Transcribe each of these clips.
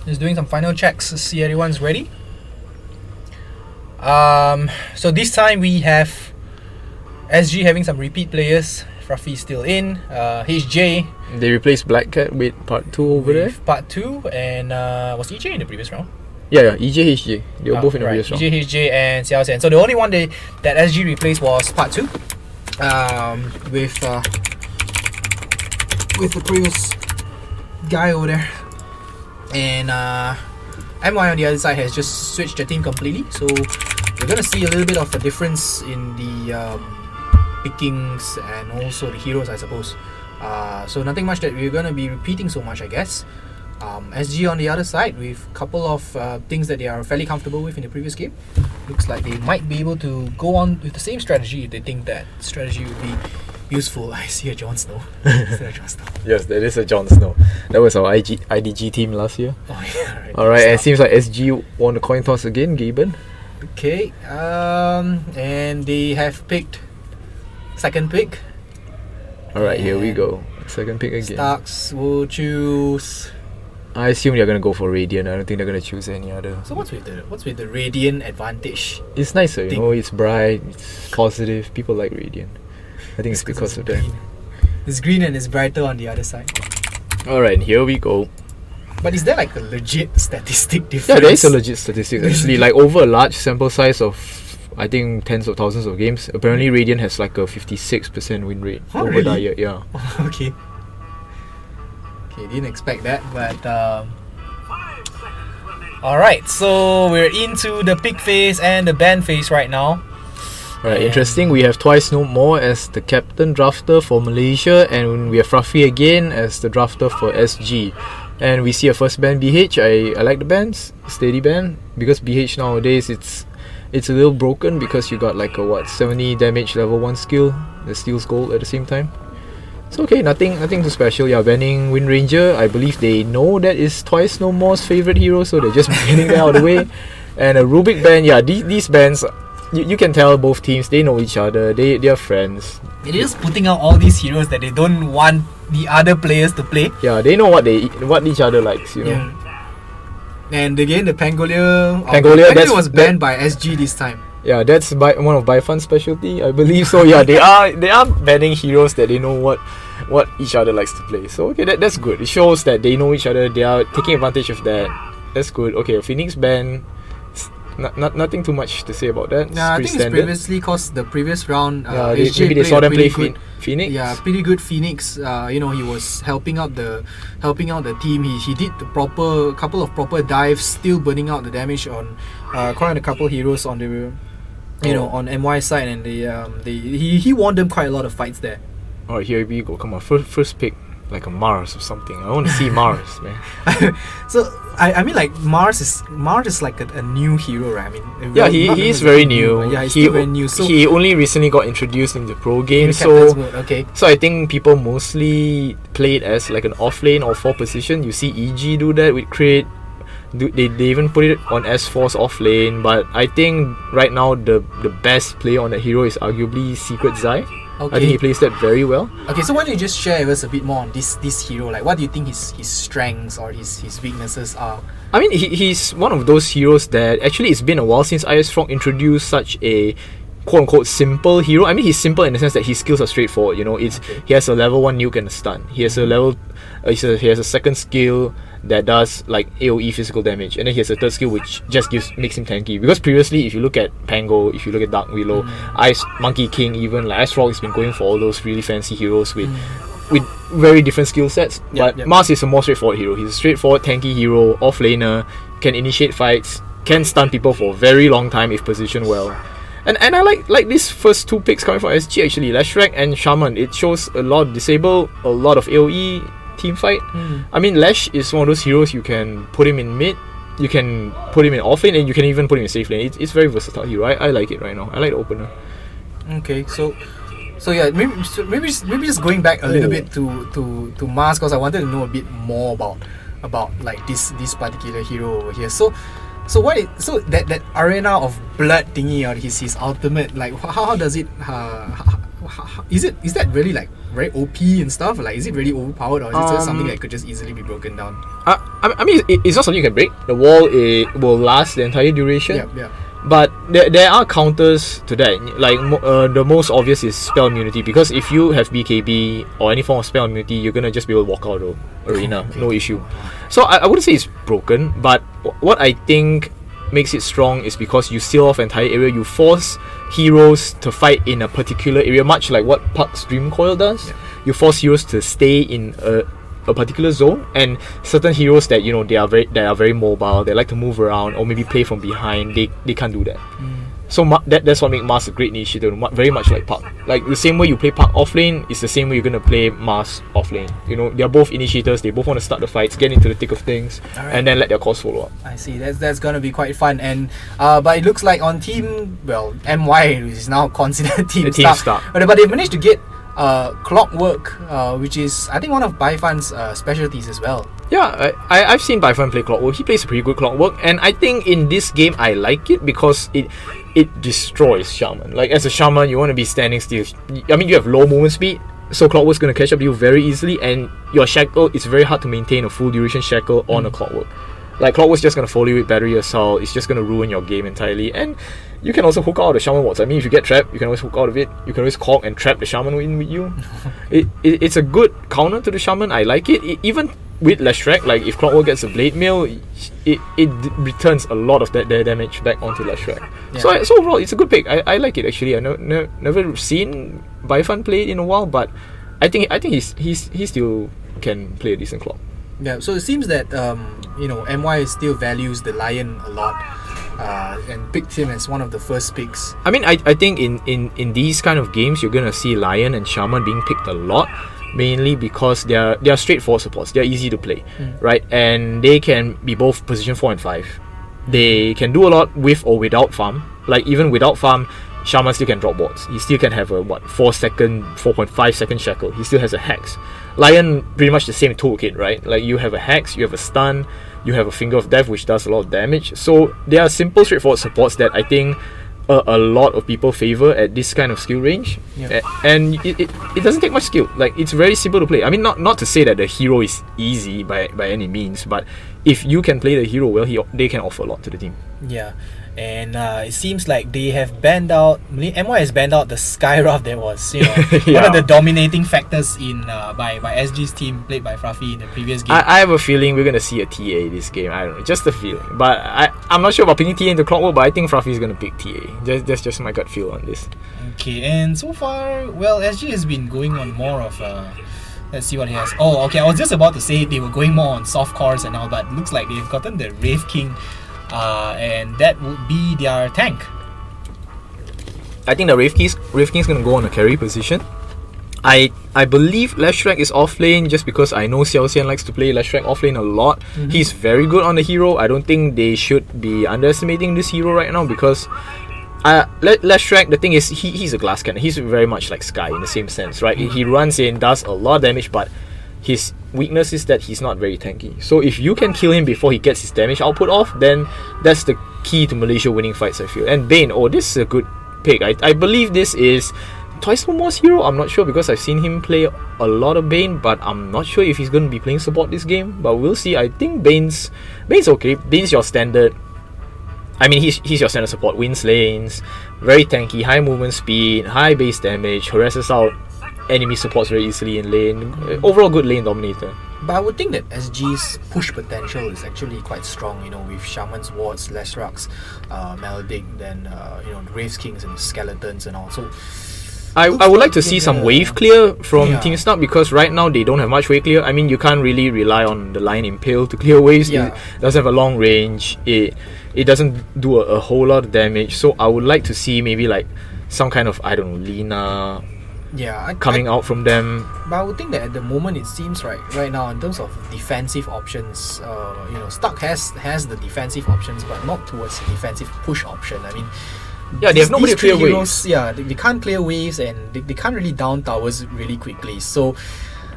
Just doing some final checks to see everyone's ready. So this time we have SG having some repeat players. Ruffy still in. HJ. They replaced Black Cat with part 2 over there. Part 2, and was EJ in the previous round? Yeah, EJ, HJ. They were both in the previous round. EJ, HJ, and Xiao Xian. So the only one that SG replaced was part 2. With the previous guy over there. And MY on the other side has just switched the team completely. So we're gonna see a little bit of a difference in the pickings and also the heroes, I suppose. So nothing much that we're gonna be repeating so much, I guess. SG on the other side with a couple of things that they are fairly comfortable with in the previous game. Looks like they might be able to go on with the same strategy if they think that strategy would be useful. I see a Jon Snow. Is that a Jon Snow? Yes, that is a Jon Snow. That was our IDG team last year. Oh yeah, right. Alright, and it seems like SG won the coin toss again, Gaben. Okay, and they have picked second pick. Alright, here we go. Second pick again. Starks will choose. I assume they're gonna go for Radiant. I don't think they're gonna choose any other. So what's with the Radiant advantage? It's nicer, you know. It's bright, it's positive. People like Radiant. I think it's because of that. It's green and it's brighter on the other side. Alright, here we go. But is there like a legit statistic difference? Yeah, there is a legit statistic actually. Like over a large sample size of, I think, tens of thousands of games, apparently Radiant has like a 56% win rate over really? Diet. Yeah. Okay. Okay, didn't expect that, but alright, so we're into the pick phase and the ban phase right now. Alright, interesting. We have Twice No More as the captain drafter for Malaysia, and we have Ruffy again as the drafter for SG. And we see a first ban BH. I like the bans, steady ban, because BH nowadays it's a little broken because you got like a 70 damage level 1 skill that steals gold at the same time. It's okay, nothing too special. Yeah, banning Wind Ranger, I believe they know that is Twice No More's favorite hero, so they're just banning that out of the way. And a Rubik ban, yeah, these bans, you can tell both teams, they know each other, they are friends. They're just putting out all these heroes that they don't want the other players to play. Yeah, they know what each other likes, you know. Yeah. And again, the Pangolia was banned by SG this time. Yeah, that's one of Baifan's specialty, I believe. So yeah, they are banning heroes that they know what each other likes to play. So okay, that's good. It shows that they know each other. They are taking advantage of that. That's good. Okay, Phoenix ban. Nothing too much to say about that. Yeah, I think it's previously because the previous round, maybe they saw them play Phoenix. Yeah, pretty good Phoenix. He was helping out the team. He did the couple of proper dives, still burning out the damage on quite a couple heroes on the on MY side, and he won them quite a lot of fights there. Alright, here we go. Come on, first pick like a Mars or something. I want to see Mars, man. So I mean, like Mars is like a new hero, right? I mean, yeah, he is very new. Yeah, he's still very new. So he only recently got introduced in the pro game, so okay. So I think people mostly play it as like an off lane or 4 position. You see EG do that with Crit. They even put it on S4's off lane, but I think right now the best player on that hero is arguably Secret Zai. Okay. I think he plays that very well. Okay, so why don't you just share with us a bit more on this hero? Like, what do you think his strengths or his weaknesses are? I mean, he's one of those heroes that actually it's been a while since IS Frog introduced such a quote-unquote simple hero. I mean, he's simple in the sense that his skills are straightforward. You know, he has a level 1 nuke and a stun. He has he has a second skill that does like AoE physical damage, and then he has a third skill which just makes him tanky. Because previously, if you look at Pango, if you look at Dark Willow, Ice Monkey King, even like Ice Frog has been going for all those really fancy heroes with very different skill sets. But Mars is a more straightforward hero. He's a straightforward tanky hero, off laner, can initiate fights, can stun people for a very long time if positioned well. And I like these first 2 picks coming from SG actually, Leshrac and Shaman. It shows a lot of disable, a lot of AoE team fight. I mean, Lesh is one of those heroes you can put him in mid, you can put him in off lane, and you can even put him in safe lane. It's very versatile hero. I like it right now. I like the opener. Okay, so yeah, maybe just going back a little bit to Mars, because I wanted to know a bit more about like this particular hero over here. So that arena of blood thingy or his ultimate, like how does it is that really like very OP and stuff? Like, is it really overpowered, or is it just something that could just easily be broken down? I mean, it's not something you can break. The wall will last the entire duration. Yeah. But there are counters to that. Like the most obvious is spell immunity, because if you have BKB or any form of spell immunity, you're gonna just be able to walk out of the arena, no issue. So I wouldn't say it's broken, but what I think makes it strong is because you seal off entire area. You force heroes to fight in a particular area, much like what Puck's Dream Coil does. You force heroes to stay in a particular zone, and certain heroes that they are very mobile, they like to move around or maybe play from behind, they can't do that. So that's what makes Mars a great initiator, very much like Puck. Like the same way you play Puck offlane is the same way you're gonna play Mars offlane. They're both initiators, they both want to start the fights, get into the thick of things, and then let their cause follow up. I see, that's gonna be quite fun. And but it looks like on team, MY is now considered team start. But they've managed to get Clockwork, which is I think one of Baifan's specialties as well. Yeah, I've seen Baifan play Clockwork. He plays a pretty good Clockwork, and I think in this game I like it because it destroys Shaman. Like as a Shaman, you want to be standing still. I mean, you have low movement speed, so Clockwork's going to catch up to you very easily, and your shackle, it's very hard to maintain a full duration shackle on a Clockwork. Like Clockwork's just going to follow you with battery assault. It's just going to ruin your game entirely. And you can also hook out the Shaman wards. I mean, if you get trapped, you can always hook out of it. You can always cork and trap the Shaman in with you. It's a good counter to the Shaman. I like it. Even with Leshrac, like if Clockwork gets a Blade Mail, it returns a lot of that damage back onto Leshrac. Yeah. So overall, it's a good pick. I like it actually. I never seen Baifan play it in a while, but I think he still can play a decent Clock. Yeah, so it seems that MY still values the Lion a lot, and picked him as one of the first picks. I mean, I think in these kind of games, you're gonna see Lion and Shaman being picked a lot, mainly because they are straightforward supports. They're easy to play, right? And they can be both position 4 and 5. They can do a lot with or without farm. Like even without farm, Shaman still can drop wards. He still can have a 4.5 second shackle. He still has a hex. Lion, pretty much the same toolkit, right? Like you have a hex, you have a stun, you have a Finger of Death, which does a lot of damage. So they are simple, straightforward supports that I think a lot of people favor at this kind of skill range. And it doesn't take much skill. Like it's very simple to play. I mean, not to say that the hero is easy by any means, but if you can play the hero well, they can offer a lot to the team. Yeah. And it seems like they have banned out. MY has banned out the Skywrath that was, one of the dominating factors in by SG's team played by Fluffy in the previous game. I have a feeling we're gonna see a TA this game. I don't know, just a feeling. But I'm not sure about picking TA into Clockwork, but I think Fluffy is gonna pick TA. That's just my gut feel on this. Okay, and so far, SG has been going on more of let's see what he has. Oh, okay. I was just about to say they were going more on soft cores and all, but looks like they've gotten the Wraith King. And that would be their tank. I think the Wraith King's gonna go on a carry position. I believe Leshrac is offlane just because I know Xiao Xian likes to play Leshrac offlane a lot. He's very good on the hero. I don't think they should be underestimating this hero right now because Leshrac, the thing is, he's a glass cannon. He's very much like Sky in the same sense, right? He runs in, does a lot of damage, but his weakness is that he's not very tanky. So if you can kill him before he gets his damage output off, then that's the key to Malaysia winning fights, I feel. And Bane, this is a good pick. I believe this is Twice More's hero. I'm not sure because I've seen him play a lot of Bane, but I'm not sure if he's going to be playing support this game. But we'll see. I think Bane's okay. Bane's your standard. I mean, he's your standard support. Wins lanes, very tanky, high movement speed, high base damage, harasses out enemy supports very easily in lane. Overall good lane dominator. But I would think that SG's push potential is actually quite strong, with Shaman's wards, Leshrac's Maledict, then the Wraith Kings and the Skeletons and all. So I would like to see some wave clear from Team Snap because right now they don't have much wave clear. I mean, you can't really rely on the Lion Impale to clear waves. It doesn't have a long range. It doesn't do a whole lot of damage. So I would like to see maybe like some kind of, I don't know, Lina coming out from them. But I would think that at the moment it seems right now in terms of defensive options, Stuck has the defensive options, but not towards the defensive push option. I mean, they have nobody to clear waves. They can't clear waves and they can't really down towers really quickly. So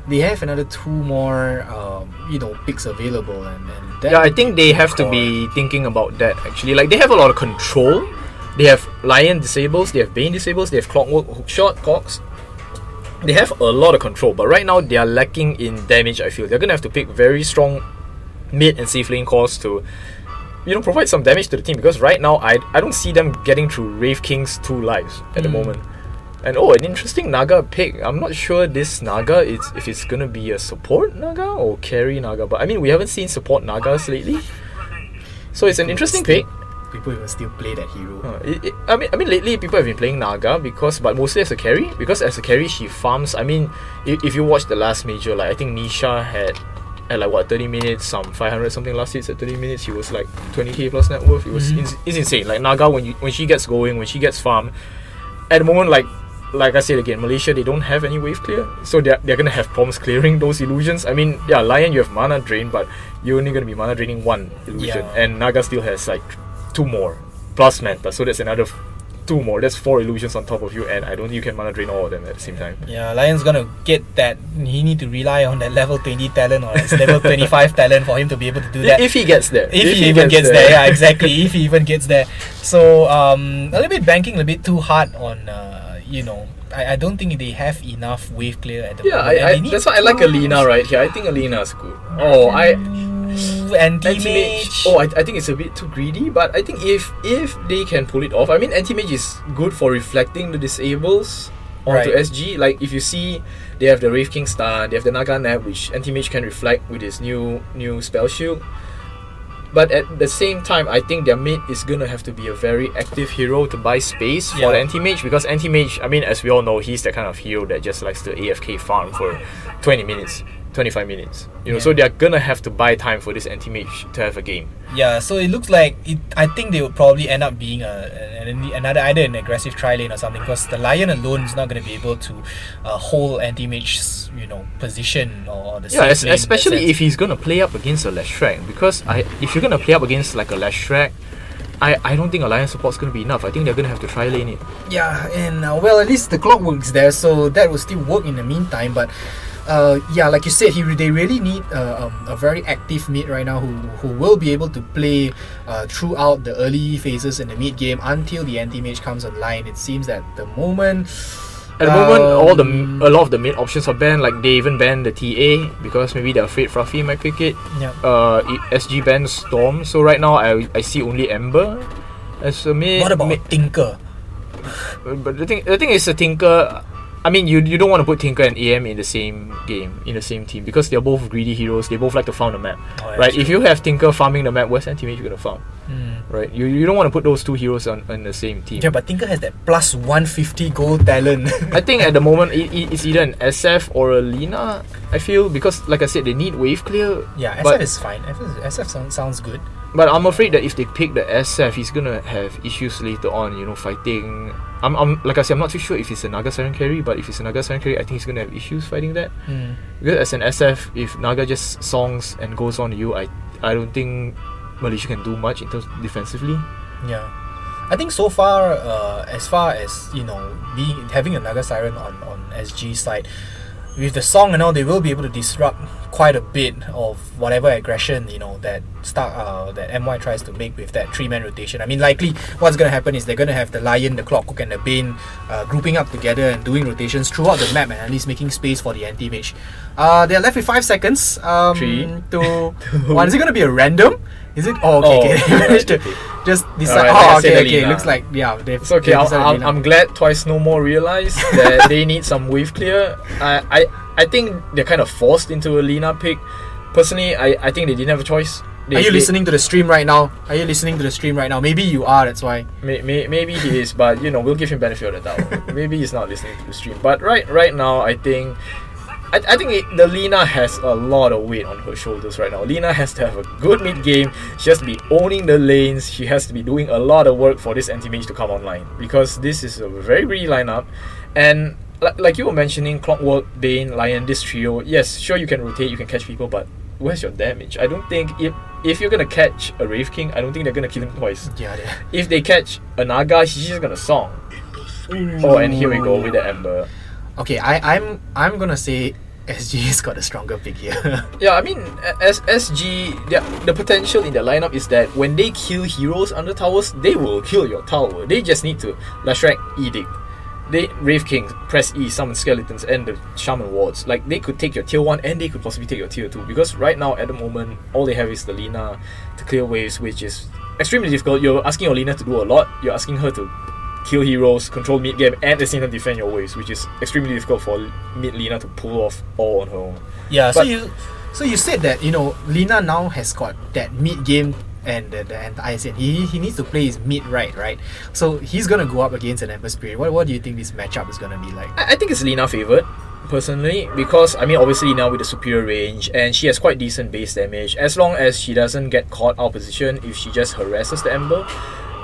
they have another 2 more picks available, and that I think they have to be thinking about that actually. Like they have a lot of control. They have Lion disables, they have Bane disables, they have Clockwork, Hookshot, Cox. they have a lot of control, but right now they are lacking in damage. I feel they're gonna have to pick very strong mid and safe lane cores to, you know, provide some damage to the team, because right now I don't see them getting through Wraith King's 2 lives at the moment. And an interesting Naga pick. I'm not sure this Naga if it's gonna be a support Naga or carry Naga, but I mean we haven't seen support Nagas lately, so it's an interesting pick. People even still play that hero. I mean lately people have been playing Naga but mostly as a carry, because as a carry she farms. I mean if you watch the last major, like I think Nisha had like what 30 minutes, some 500 something last hits at 30 minutes. She was like 20k plus net worth. It was it's insane. Like Naga when she gets going, when she gets farmed, at the moment like I said again, Malaysia, they don't have any wave clear, so they're gonna have problems clearing those illusions. I mean, yeah, Lion, you have mana drain, but you're only gonna be mana draining 1 illusion, and Naga still has like 2 more plus Manta, so that's another 2 more. That's 4 illusions on top of you, and I don't think you can mana drain all of them at the same time. Yeah, Lion's gonna get that. He need to rely on that level 20 talent or his level 25 talent for him to be able to do that. If he gets there. If he even gets there, yeah, exactly. If he even gets there. So a little bit banking a little bit too hard on you know, I don't think they have enough wave clear at the moment. Yeah, that's why I like Alina right here. I think Alina's good. Anti-mage. I think it's a bit too greedy, but I think if they can pull it off, I mean anti-mage is good for reflecting the disables onto SG. Like if you see, they have the Wraith King star, they have the Naga Nap, which anti-mage can reflect with his new spell shield. But at the same time, I think their mid is gonna have to be a very active hero to buy space for the anti-mage, because anti-mage, I mean, as we all know, he's the kind of hero that just likes to AFK farm for 20 minutes, 25 minutes. You know, so they're gonna have to buy time for this anti-mage to have a game. Yeah, so it looks like I think they would probably end up being another either an aggressive tri-lane or something, because the Lion alone is not going to be able to hold anti-mage's, you know, position or the safe lane, especially if he's going to play up against a Leshrac, because if you're going to play up against like a Leshrac, I don't think a Lion support's going to be enough. I think they're going to have to tri-lane it. Yeah, and well, at least the clock works there, so that will still work in the meantime, but yeah, like you said, they really need a very active mid right now who will be able to play throughout the early phases in the mid game until the anti-mage comes online. It seems that a lot of the mid options are banned. Like they even banned the TA because maybe they're afraid Fluffy might pick it. SG bans Storm, so right now I see only Ember as a mid. What about Tinker? But the thing is, a Tinker, I mean, you don't want to put Tinker and AM in the same game, in the same team, because they're both greedy heroes. They both like to farm the map, right? If you have Tinker farming the map, where's anti-mage gonna farm? Right? You don't want to put those 2 heroes on the same team. Yeah, but Tinker has that plus 150 gold talent. I think at the moment it's either an SF or a Lina, I feel, because like I said, they need wave clear. Yeah, SF is fine. SF sounds good. But I'm afraid that if they pick the SF, he's gonna have issues later on, you know, fighting. I'm like I said, I'm not too sure if it's a Naga Siren carry, but if it's a Naga Siren carry, I think he's gonna have issues fighting that. Because as an SF, if Naga just songs and goes on to you, I don't think Malaysia can do much in terms of defensively. Yeah, I think so far, as far as, you know, having a Naga Siren on SG side, with the song and all, they will be able to disrupt quite a bit of whatever aggression, you know, that MY tries to make with that 3-man rotation. I mean, likely what's going to happen is they're going to have the Lion, the Clockwork and the Bane grouping up together and doing rotations throughout the map, and at least making space for the anti-mage. They're left with 5 seconds. 3, 2, 1. Is it going to be a random? Is it? Okay. They managed to just decide. Okay. Looks like, it's okay. I'm glad Twice No More realized that they need some wave clear. I think they're kind of forced into a Lina pick. Personally, I think they didn't have a choice. Are you listening to the stream right now? Maybe you are, that's why. Maybe he is, but you know, we'll give him benefit of the doubt. Maybe he's not listening to the stream. But right now, I think the Lina has a lot of weight on her shoulders right now. Lina has to have a good mid game. She has to be owning the lanes. She has to be doing a lot of work for this anti-mage to come online, because this is a very greedy lineup. And like you were mentioning, Clockwork, Bane, Lion, this trio, yes, sure, you can rotate, you can catch people, but where's your damage? I don't think if you're gonna catch a Wraith King, I don't think they're gonna kill him twice. Yeah. If they catch a Naga, she's just gonna song. Oh, and here we go with the Ember. Okay, I'm gonna say SG's got a stronger pick here. Yeah, I mean, as SG, the potential in their lineup is that when they kill heroes under towers, they will kill your tower. They just need to Leshrac Edict. they Wraith King, press E, summon skeletons and the Shaman wards. Like, they could take your tier 1 and they could possibly take your tier 2, because right now at the moment all they have is the Lina to clear waves, which is extremely difficult. You're asking your Lina to do a lot. You're asking her to kill heroes, control mid game, and at the same time defend your waves, which is extremely difficult for mid Lina to pull off all on her own. Yeah, so you said that, you know, Lina now has got that mid game and the ISN. He needs to play his mid right? So he's gonna go up against an Ember Spirit. What do you think this matchup is gonna be like? I think it's Lina favored, personally, because I mean obviously now with the superior range, and she has quite decent base damage. As long as she doesn't get caught out of position, if she just harasses the Ember,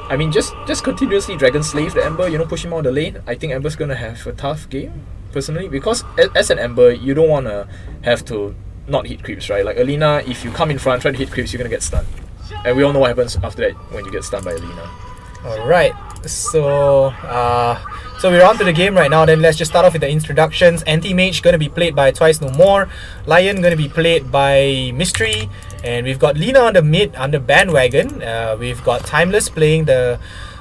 I mean just continuously Dragon Slave the Ember, you know, push him out the lane, I think Ember's gonna have a tough game, personally, because as an Ember, you don't wanna have to not hit creeps, right? Like Alina, if you come in front, try to hit creeps, you're gonna get stunned. And we all know what happens after that when you get stunned by Alina. Alright, so we're on to the game right now. Then let's just start off with the introductions. Anti-Mage gonna be played by Twice No More. Lion gonna be played by Mystery. And we've got Lina on the mid, on the bandwagon. We've got Timeless playing the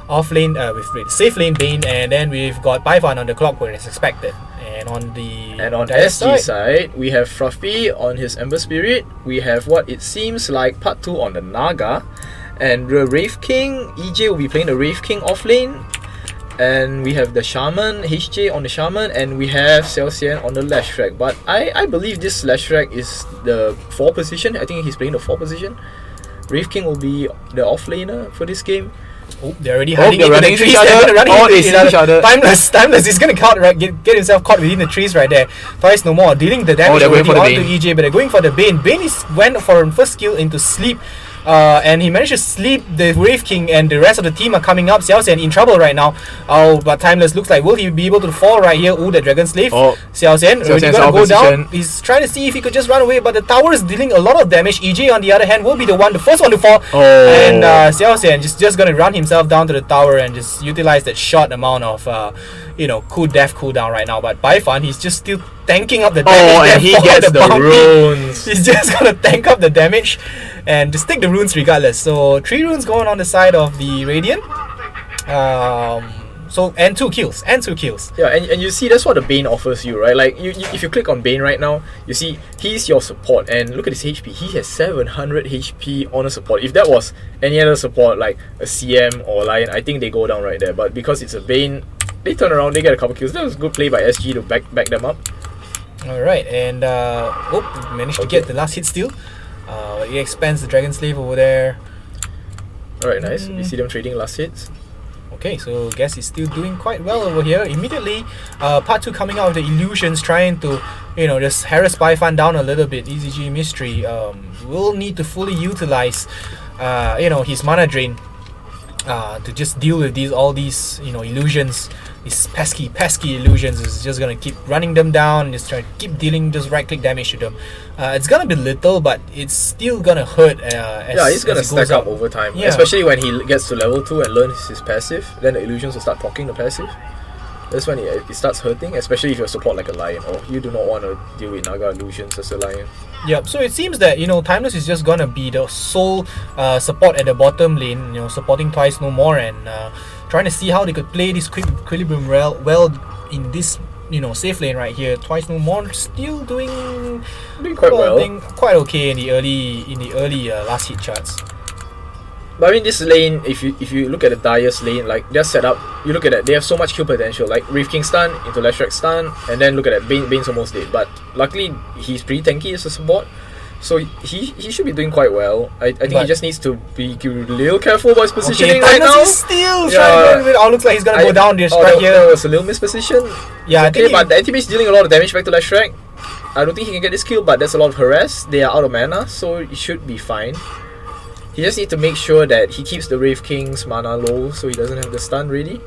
off lane, with safe lane Bane. And then we've got Python on the Clockwork as expected. And on SG side, we have Fruffy on his Ember Spirit. We have what it seems like part 2 on the Naga. And the Wraith King, EJ will be playing the Wraith King off lane. And we have the Shaman, HJ on the Shaman. And we have Xiaoxian on the Lashrak. But I believe this Lashrak is the 4 position. I think he's playing the 4 position. Wraith King will be the off laner for this game. Oh, they're already hiding into running the trees. each other. They see each other. Timeless is gonna get himself caught within the trees right there. Twice No More dealing the damage already onto EJ, but they're going for the Bane. Bane went for first skill into sleep. And he managed to sleep the Wraith King, and the rest of the team are coming up. Xiaoxian in trouble right now. Oh, but Timeless looks like, will he be able to fall right here? Ooh, the Dragon Slave. Xiaoxian already gonna go down. He's trying to see if he could just run away, but the tower is dealing a lot of damage. EJ on the other hand will be the first one to fall. And Xiaoxian just gonna run himself down to the tower and just utilize that short amount of death cooldown right now. But Baifan, he's just still tanking up the damage. And he gets the runes. He's just gonna tank up the damage and just take the runes regardless. So 3 runes going on the side of the Radiant. And 2 kills. Yeah, and you see that's what the Bane offers you, right? Like if you click on Bane right now, you see he's your support, and look at his HP. He has 700 HP on a support. If that was any other support like a CM or a Lion, I think they go down right there. But because it's a Bane, they turn around, they get a couple kills. That was good play by SG to back them up. Alright, and managed to get the last hit steal. He expands the Dragon Slave over there. Alright, nice. We see them trading last hits. Okay, so Guess is still doing quite well over here. Immediately, part 2 coming out with the illusions, trying to, just harass Baifan down a little bit. EZG Mystery will need to fully utilize, his mana drain to just deal with all these illusions. These pesky illusions is just gonna keep running them down, just try to keep dealing just right click damage to them. It's gonna be little, but it's still gonna hurt. He's gonna stack up over time, especially when he gets to level 2 and learns his passive. Then the illusions will start talking the passive. That's when it starts hurting, especially if you're support like a Lion, or you do not want to deal with Naga illusions as a Lion. Yep, so it seems that Timeless is just gonna be the sole support at the bottom lane, supporting Twice No More, and trying to see how they could play this equilibrium well in this safe lane right here. Twice No More still doing quite well. Quite okay in the early last hit charts. But I mean, this lane, if you look at the Dire's lane, like their setup, you look at that, they have so much kill potential. Like Wraith King stun into Lashrak stun, and then look at that, Bane's almost dead. But luckily, he's pretty tanky as a support, so he should be doing quite well. I think he just needs to be a little careful about his positioning right now. Is still trying to go. Looks like he's gonna go down this right here. That was a little misposition. Yeah, okay, but the anti-mage is dealing a lot of damage back to Lashrak. I don't think he can get this kill, but that's a lot of harass. They are out of mana, so it should be fine. He just needs to make sure that he keeps the Wraith King's mana low so he doesn't have the stun ready.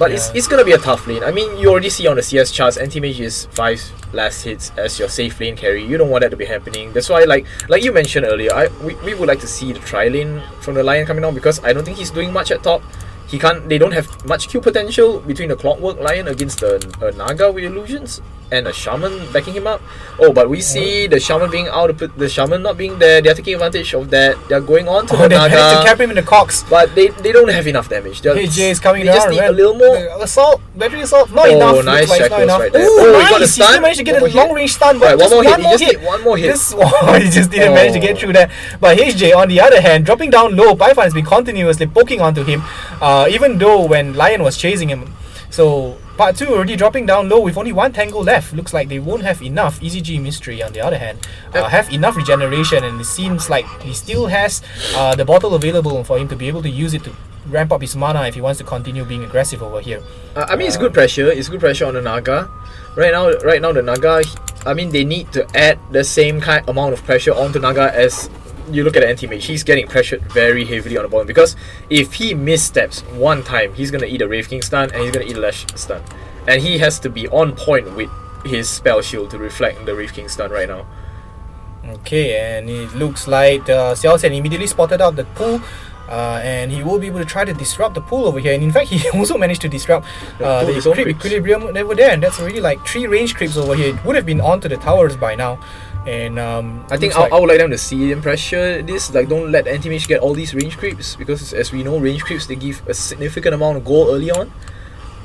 But it's gonna be a tough lane. I mean, you already see on the CS charts, anti-mage is 5 last hits as your safe lane carry. You don't want that to be happening. That's why, like you mentioned earlier, we would like to see the tri lane from the Lion coming down, because I don't think he's doing much at top. He can't. They don't have much Q potential between the Clockwork Lion against a Naga with illusions and a Shaman backing him up. Oh, but we see the Shaman being out of the Shaman not being there. They're taking advantage of that. They're going on to the they Naga. managed to cap him in the cocks. But they don't have enough damage. AJ is coming they down. just need a little more. Assault, battery assault, not enough. Oh, nice like shackles not enough. right there. Ooh, Oh, nice. he got a He stun. still managed to get One a more long range stun, but Right, just one more hit. one more He just hit. need one more hit. He just didn't manage to get through that. But HJ, on the other hand, dropping down low, Python has been continuously poking onto him, even though when Lion was chasing him. So part 2 already dropping down low with only one tango left. Looks like they won't have enough. EasyG Mystery, on the other hand, have enough regeneration, and it seems like he still has the bottle available for him to be able to use it to ramp up his mana if he wants to continue being aggressive over here. I mean, it's good pressure. It's good pressure on the Naga. Right now the Naga. I mean, they need to add the same kind amount of pressure onto Naga as you look at the anti-mage. He's getting pressured very heavily on the bottom, because if he missteps one time, he's gonna eat a Wraith King stun and he's gonna eat a Lash stun, and he has to be on point with his spell shield to reflect the Wraith King stun right now. Okay, and it looks like Xiao Xian immediately spotted out the pool. And he will be able to try to disrupt the pool over here, and in fact he also managed to disrupt the creep equilibrium over there, and that's already like 3 range creeps over here. It would have been onto the towers by now. And I think I would like them to see them pressure this, like don't let anti-mage get all these range creeps, because as we know, range creeps, they give a significant amount of gold early on.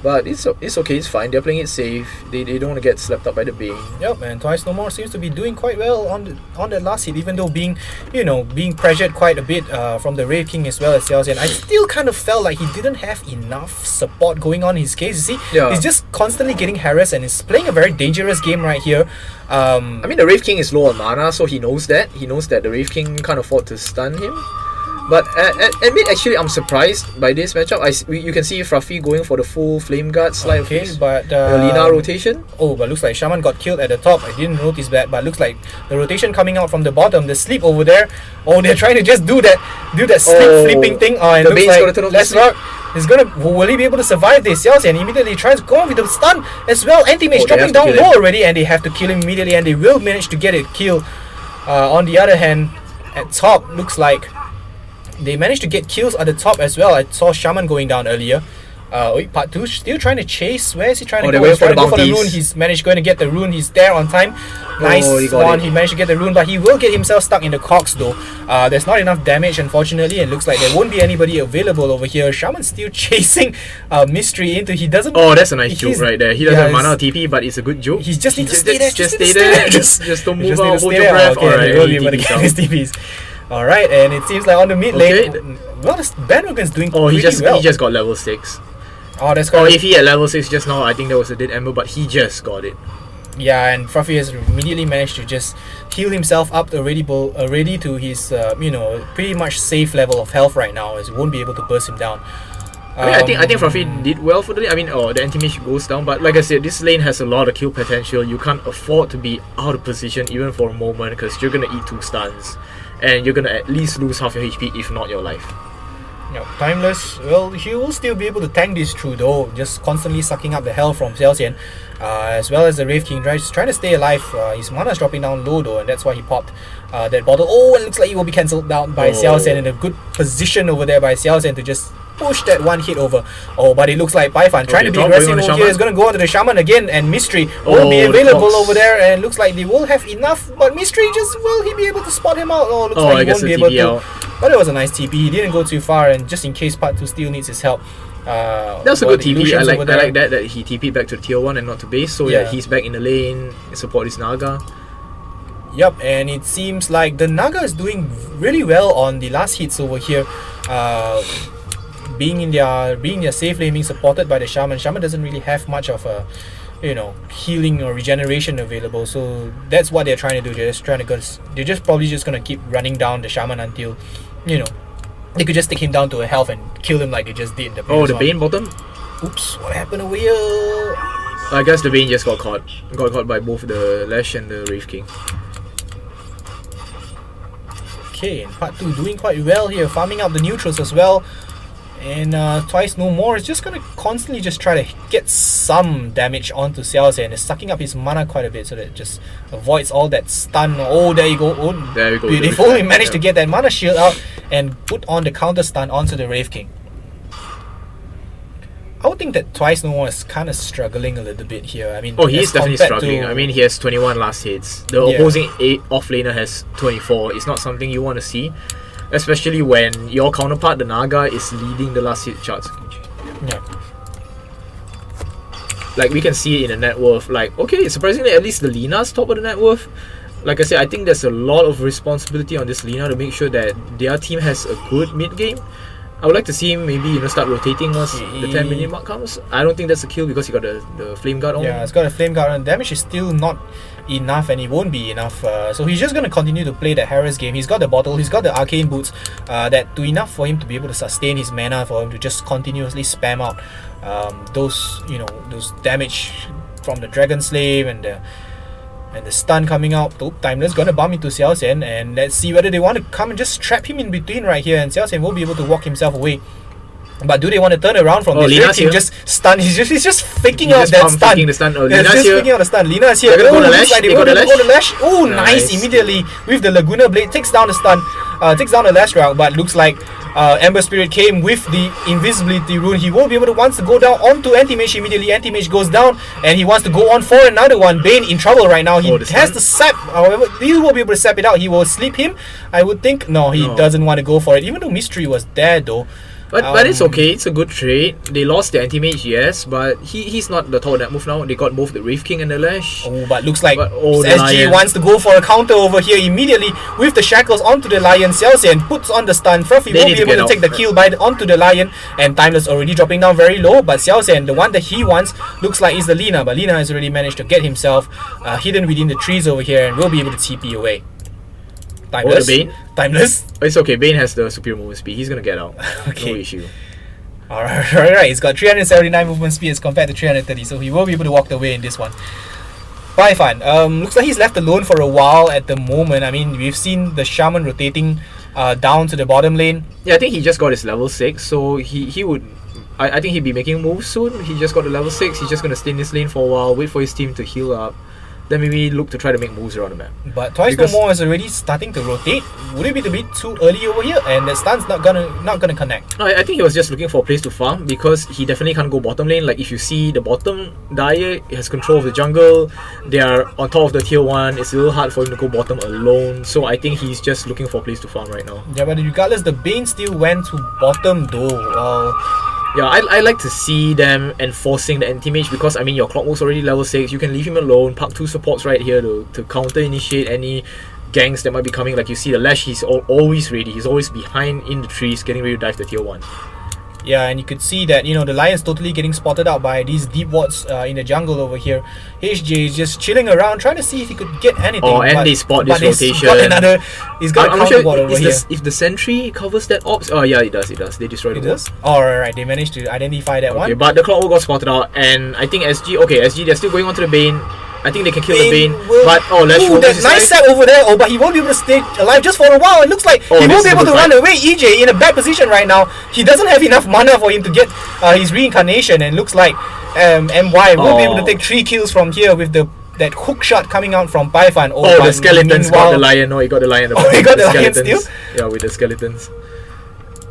But it's okay, it's fine. They're playing it safe. They don't want to get slapped up by the Bane. Yep, and Twice No More seems to be doing quite well on that last hit, even though being pressured quite a bit from the Wraith King as well as Xiao Xian. I still kind of felt like he didn't have enough support going on in his case. You see, he's just constantly getting harassed and is playing a very dangerous game right here. I mean, the Wraith King is low on mana, so he knows that. He knows that the Wraith King can't afford to stun him. But admit, actually, I'm surprised by this matchup. You can see Fruffy going for the full Flame Guard slide of his Lina rotation. Oh, but looks like Shaman got killed at the top. I didn't notice that, but looks like the rotation coming out from the bottom, the sleep over there. Oh, they're trying to just do that sleep flipping thing. And the looks Bane's like gonna turn off Let's Rock is will he be able to survive this? Xiao Xian immediately tries to go on with the stun as well. Anti-mage dropping down low already, and they have to kill him immediately, and they will manage to get it killed. On the other hand, at top, looks like they managed to get kills at the top as well. I saw Shaman going down earlier. Part 2 still trying to chase. Where is he trying to go? He's trying to go for the rune. He's managed going to get the rune. He's there on time. Nice one. He managed to get the rune, but he will get himself stuck in the cogs though. There's not enough damage, unfortunately, and looks like there won't be anybody available over here. Shaman's still chasing Mystery into. He doesn't. Oh, that's a nice joke right there. He doesn't have mana TP, but it's a good joke. He just needs to stay there. Just stay there. Just don't move out. Hold your breath. Alright, he will be able to get his TPs. Alright, and it seems like on the mid lane, well, this bandwagon's doing pretty well. He just got level 6. Oh, that's if he had level 6 just now, I think there was a dead ember, but he just got it. Yeah, and Fruffy has immediately managed to just heal himself up already to his, pretty much safe level of health right now, as he won't be able to burst him down. I think Fruffy did well for the lane. I mean, the anti-mage goes down, but like I said, this lane has a lot of kill potential. You can't afford to be out of position even for a moment, because you're gonna eat 2 stuns, and you're gonna at least lose half your HP, if not your life. Timeless, well, he will still be able to tank this through though, just constantly sucking up the health from Xiao Xian, as well as the Wraith King, just trying to stay alive. His mana is dropping down low though, and that's why he popped that bottle. Oh, and it looks like he will be cancelled down by Xiao Xian, in a good position over there by Xiao Xian to just push that one hit over. Oh, but it looks like Paifan trying to be aggressive over here is going to go onto the Shaman again, and Mystery will be available over there, and looks like they will have enough, but Mystery will he be able to spot him out? Oh, looks like he won't be able to. But it was a nice TP. He didn't go too far, and just in case Part 2 still needs his help. That was a good TP. I like that he TP'd back to tier 1 and not to base, so yeah, he's back in the lane, support his Naga. Yep, and it seems like the Naga is doing really well on the last hits over here. Being in their safe lane, being supported by the Shaman. Shaman doesn't really have much of a healing or regeneration available, so that's what they're trying to do. They're just probably just gonna keep running down the Shaman until they could just take him down to a health and kill him like they just did in the previous the Bane bottom? Oops, what happened over here? I guess the Bane just got caught by both the Lash and the Wraith King. Okay, and Part 2 doing quite well here, farming out the neutrals as well. And Twice No More is just going to constantly just try to get some damage onto Xiao Xian, and is sucking up his mana quite a bit so that it just avoids all that stun. Oh, there you go. Oh, there we go. They've only managed to get that mana shield out and put on the counter stun onto the Wraith King. I would think that Twice No More is kind of struggling a little bit here. I mean, Oh, he's as definitely compared struggling. to- I mean, he has 21 last hits. The Yeah. opposing off-laner has 24. It's not something you want to see, especially when your counterpart, the Naga, is leading the last hit charts. Yeah. Like, we can see it in the net worth. Like, okay, surprisingly, at least the Lina's top of the net worth. Like I said, I think there's a lot of responsibility on this Lina to make sure that their team has a good mid game. I would like to see him maybe start rotating once the 10-minute mark comes. I don't think that's a kill because he got the flame guard on. Yeah, it's got a flame guard and damage is still not enough, and it won't be enough. So he's just going to continue to play the Harris game. He's got the bottle, he's got the arcane boots that do enough for him to be able to sustain his mana, for him to just continuously spam out those damage from the Dragon Slave and the stun coming out. Timeless gonna bump into Xiao Xian, and let's see whether they want to come and just trap him in between right here, and Xiao Xian will be able to walk himself away. But do they want to turn around from this? Lina's here. Just stun. He's just faking He's out just that pump stun. faking the stun. Oh, Yeah, Lina's just here. faking out the stun. Lina's here. They're gonna go to looks Lash. like They they go want to to go to Lash. Lash. Oh, nice. Nice. Immediately with the Laguna Blade takes down the stun. Takes down the Lash route, but looks like Ember Spirit came with the invisibility rune. He won't be able to wants to go down onto Anti-Mage immediately. Anti-Mage goes down and he wants to go on for another one. Bane in trouble right now. He Oh, the has stun. to sap. However, he will be able to sap it out. He will sleep him, I would think. No, he No. doesn't want to go for it. Even though Mystery was there though. But it's okay. It's a good trade. They lost the anti-mage, yes, but he's not the top of that move now. They got both the Wraith King and the Lash. Oh, but looks like The SG Lion. wants to go for a counter over here immediately with the shackles onto the Lion. Xiao Xian puts on the stun. Fluffy They will need be to able get to out. take the kill onto the Lion, and Timeless already dropping down very low. But Xiao Xian, the one that he wants, looks like is the Lina. But Lina has already managed to get himself hidden within the trees over here and will be able to TP away. Timeless. the Bane? Timeless. It's okay. Bane has the superior movement speed. He's gonna get out. Okay. No issue. Alright, he's got 379 movement speed as compared to 330, so he will be able to walk away in this one. Paifan, looks like he's left alone for a while at the moment. I mean, we've seen the Shaman rotating down to the bottom lane. Yeah, I think he just got his level 6, so he would. I think he'd be making moves soon. He just got the level 6. He's just gonna stay in this lane for a while, wait for his team to heal up, then maybe look to try to make moves around the map. But Twice Because- No More is already starting to rotate. Would it be a bit too early over here? And the stun's not gonna connect. No, I think he was just looking for a place to farm because he definitely can't go bottom lane. Like if you see the bottom Dyer has control of the jungle, they are on top of the tier 1. It's a little hard for him to go bottom alone. So I think he's just looking for a place to farm right now. Yeah, but regardless, the Bane still went to bottom though. Yeah, I like to see them enforcing the anti-mage because I mean your Clockwork's already level 6. You can leave him alone, park 2 supports right here to counter initiate any ganks that might be coming. Like you see the Lash, he's always ready. He's always behind in the trees getting ready to dive to tier 1. Yeah, and you could see that, the Lion's totally getting spotted out by these deep wards in the jungle over here. HJ is just chilling around, trying to see if he could get anything. Oh, and they spot this rotation. He's got a I'm counter sure ward over here. if the sentry covers that ops. Oh yeah, it does. They destroyed It the wall. does? Oh, right. They managed to identify that Okay, one. but the Clockwork got spotted out, and I think SG they're still going on to the Bane. I think they can kill the Bane, will- but Lash Ooh, will that miss his nice life. set over there. Oh, but he won't be able to stay alive just for a while. It looks like Oh, he this won't be is a able to good run fight. away. EJ in a bad position right now. He doesn't have enough mana for him to get his reincarnation, and looks like MY will be able to take 3 kills from here with that hook shot coming out from Paifan. Oh, but the skeletons got the meanwhile- lion. No, he got the lion. Oh, he got the lion skeletons. still? Yeah, with the skeletons.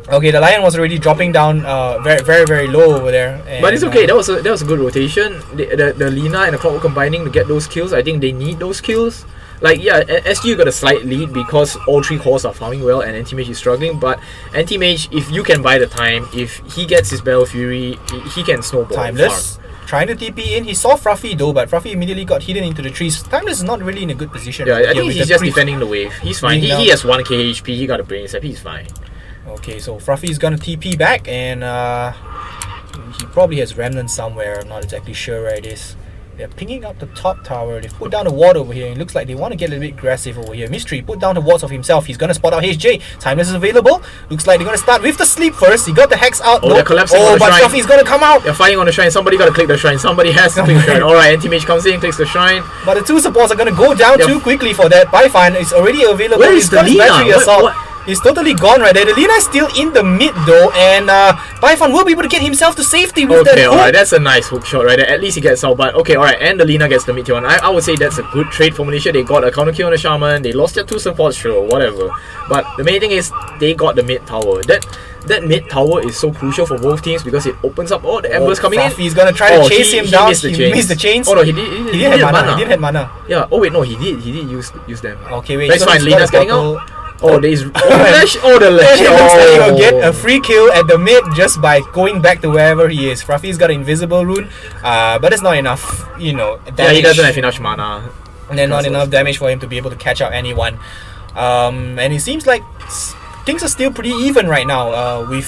Okay, the Lion was already dropping down very, very, very low over there. And, But it's okay. That was a good rotation. The Lina and the Clockwork combining to get those kills. I think they need those kills. Like yeah, SG got a slight lead because all 3 cores are farming well and Anti-Mage is struggling. But Anti-Mage, if you can buy the time, if he gets his Battle Fury, he can snowball. and Timeless farm. trying to TP in. He saw Fluffy though, but Fluffy immediately got hidden into the trees. Timeless is not really in a good position. Yeah, right I here think with he's the just creep. defending the wave. He's fine. Bring He down- has 1k HP. He got a brain step. He's fine. Okay, so Fluffy is gonna TP back, and he probably has remnants somewhere. I'm not exactly sure where it is. They're pinging up the top tower. They've put down the ward over here. It looks like they want to get a little bit aggressive over here. Mystery put down the wards of himself. He's gonna spot out HJ. Timeless is available. Looks like they're gonna start with the sleep first. He got the hex out. Oh, Nope. they're collapsing on the but shrine. Fluffy's gonna come out. They're fighting on the shrine. Somebody gotta click the shrine. Somebody has to click the shrine. Alright, Anti-Mage comes in, clicks the shrine. But the 2 supports are gonna go down Yeah. too quickly for that. Paifan is already available. Where He's is the got his Lina? battery assault. is totally gone right there. The Lina is still in the mid though, and Python will be able to get himself to safety with that Okay, hook. alright, that's a nice hook shot right there. At least he gets out, but okay, alright, and the Lina gets the mid tier 1. I would say that's a good trade for Malaysia. They got a counter kill on the Shaman, they lost their 2 supports, sure, whatever. But the main thing is, they got the mid tower. That mid tower is so crucial for both teams because it opens up all the embers coming in. He's gonna try to chase him down. Missed He missed the chains. Oh no, he did have mana. He did have mana. Yeah, oh wait, no, he did use them. Okay, wait. That's so fine, he's Lina's got a getting couple- out. Oh, there's lash. Oh, the lash. It looks like he'll get Oh. a free kill at the mid just by going back to wherever he is. Fluffy's got an invisible rune, but it's not enough, damage. Yeah, he doesn't have enough mana. And then not enough damage for him to be able to catch out anyone. And it seems like things are still pretty even right now. With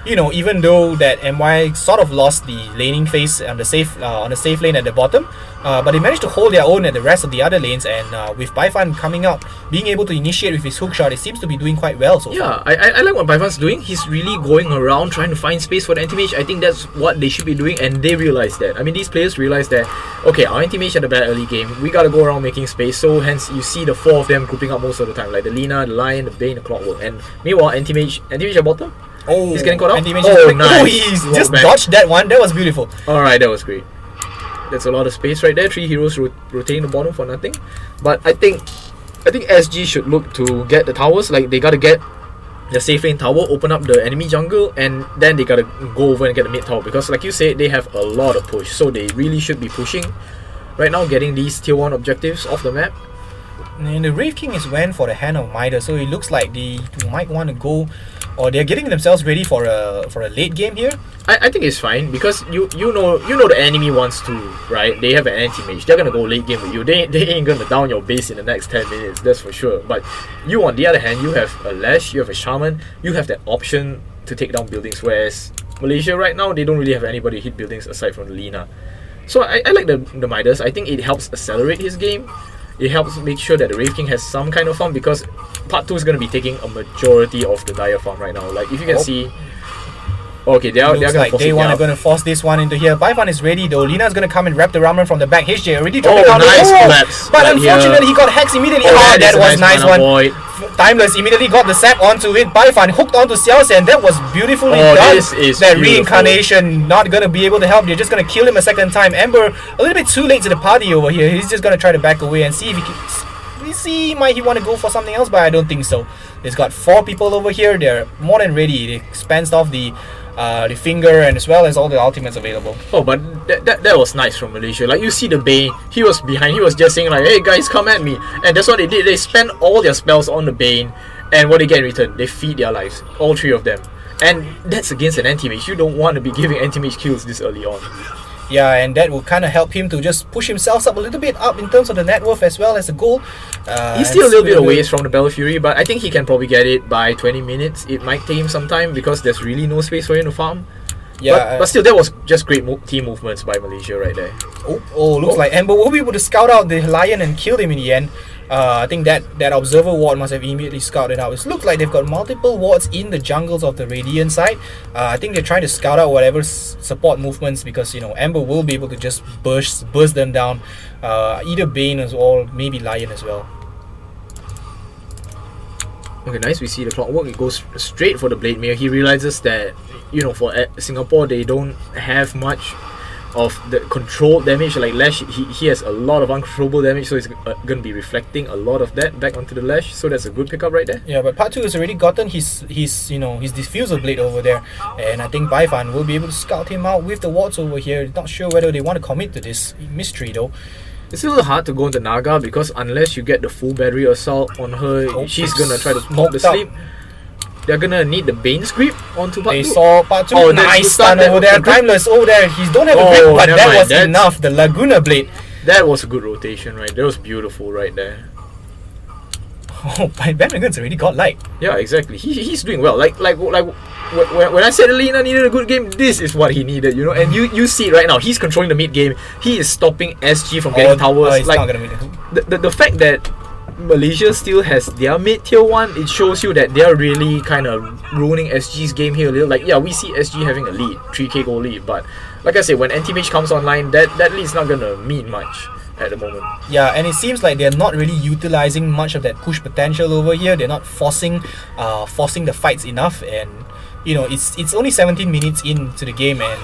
even though that MY sort of lost the laning phase on the safe lane at the bottom, but they managed to hold their own at the rest of the other lanes. And with Baifan coming out, being able to initiate with his hook shot, it seems to be doing quite well so far. Yeah, I like what Baifan's doing. He's really going around trying to find space for the anti-mage. I think that's what they should be doing, and they realize that. I mean, these players realize that, okay, our anti-mage had a bad early game. We gotta go around making space, so hence you see the 4 of them grouping up most of the time, like the Lina, the Lion, the Bane, the Clockwork. And meanwhile, anti-mage at bottom? Oh, he's getting caught out? Nice. Oh, he's Walk just back. dodged that one. That was beautiful. Alright, that was great. That's a lot of space right there. 3 heroes rotating the bottom for nothing. But I think SG should look to get the towers. Like, they gotta get the safe lane tower, open up the enemy jungle, and then they gotta go over and get the mid tower. Because like you said, they have a lot of push. So they really should be pushing right now, getting these tier 1 objectives off the map. And the Wraith King is went for the Hand of Midas, so it looks like they might want to go, or they're getting themselves ready for a late game here. I think it's fine because you know the enemy wants to, right? They have an anti-mage. They're gonna go late game with you. They ain't gonna down your base in the next 10 minutes, that's for sure. But you, on the other hand, you have a Lash, you have a Shaman, you have that option to take down buildings, whereas Malaysia right now, they don't really have anybody to hit buildings aside from the Lina. So I like the Midas. I think it helps accelerate his game. It helps make sure that the Wraith King has some kind of farm, because part 2 is going to be taking a majority of the Dire farm right now. Like, if you can see... Okay, they're Looks going like to they force it. going to force this one into here. Baifan is ready though. Lina's going to come and wrap the Ramen from the back. HJ already dropped Oh, it down. nice collapse. But Right unfortunately, here. he got hacks immediately. Oh, that that is a was nice mana one. void. Timeless immediately got the sap onto it. Baifan hooked onto Xiao, and that was beautifully Oh, done. this is that beautiful. reincarnation not going to be able to help. You're just going to kill him a second time. Ember a little bit too late to the party over here. He's just going to try to back away and see if he can... might he want to go for something else, but I don't think so. He's got 4 people over here. They're more than ready. They expensed off the finger and as well as all the ultimates available. Oh, but that was nice from Malaysia. Like, you see the Bane, he was behind, he was just saying like, hey guys, come at me. And that's what they did. They spent all their spells on the Bane, and what they get in return, they feed their lives, all 3 of them. And that's against an anti-mage. You don't want to be giving anti-mage kills this early on. Yeah, and that will kind of help him to just push himself up a little bit up in terms of the net worth as well as the goal. He's still a little bit away from the Battle Fury, but I think he can probably get it by 20 minutes. It might take him some time because there's really no space for him to farm. Yeah, but still, that was just great team movements by Malaysia right there. Looks like Ember will be able to scout out the Lion and kill him in the end. I think that Observer ward must have immediately scouted out. It looks like they've got multiple wards in the jungles of the Radiant side. I think they're trying to scout out whatever support movements, because Ember will be able to just burst them down. Either Bane or maybe Lion as well. Okay, nice. We see the Clockwork. It goes straight for the Blade Mail. He realizes that, for Singapore, they don't have much of the controlled damage. Like Lash, he has a lot of uncontrollable damage, so he's going to be reflecting a lot of that back onto the Lash. So that's a good pickup right there. Yeah, but part 2 has already gotten his diffuser blade over there, and I think Baifan will be able to scout him out with the wards over here. Not sure whether they want to commit to this mystery though. It's a little hard to go into Naga because unless you get the full battery assault on her, she's gonna try to pop the sleep. They're gonna need the Bane's grip onto part 2. They saw part 2. Oh, nice stun over there. Timeless over there. He don't have a grip, but that was enough. The Laguna blade. That was a good rotation right there. That was beautiful right there. Oh, Bandwagon's already got light. Yeah, exactly. He's doing well. Like when I said Lina needed a good game, this is what he needed, And you see it right now. He's controlling the mid game. He is stopping SG from getting towers. He's not gonna make the fact that Malaysia still has their mid tier 1, it shows you that they're really kind of ruining SG's game here a little. Like, yeah, we see SG having a lead, 3k goal lead, but like I said, when anti-mage comes online, that lead's not gonna mean much. at the moment. Yeah, and it seems like they're not really utilizing much of that push potential over here. They're not forcing the fights enough, and it's only 17 minutes into the game, and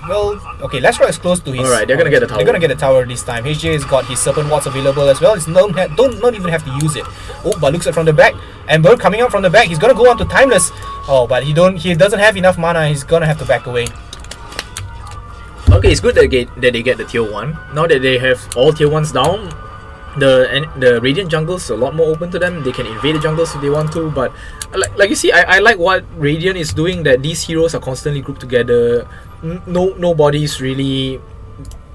Lashrock is close to his. Alright, they're gonna get the tower. They're gonna get the tower this time. HJ has got his Serpent Wards available as well. It's don't even have to use it. Oh, but looks like from the back, Ember coming out from the back. He's gonna go on to Timeless. Oh, but he doesn't have enough mana. He's gonna have to back away. Okay, it's good that they get the tier 1. Now that they have all tier 1s down, the Radiant jungle's a lot more open to them. They can invade the jungles if they want to, but like you see, I like what Radiant is doing, that these heroes are constantly grouped together. Nobody's really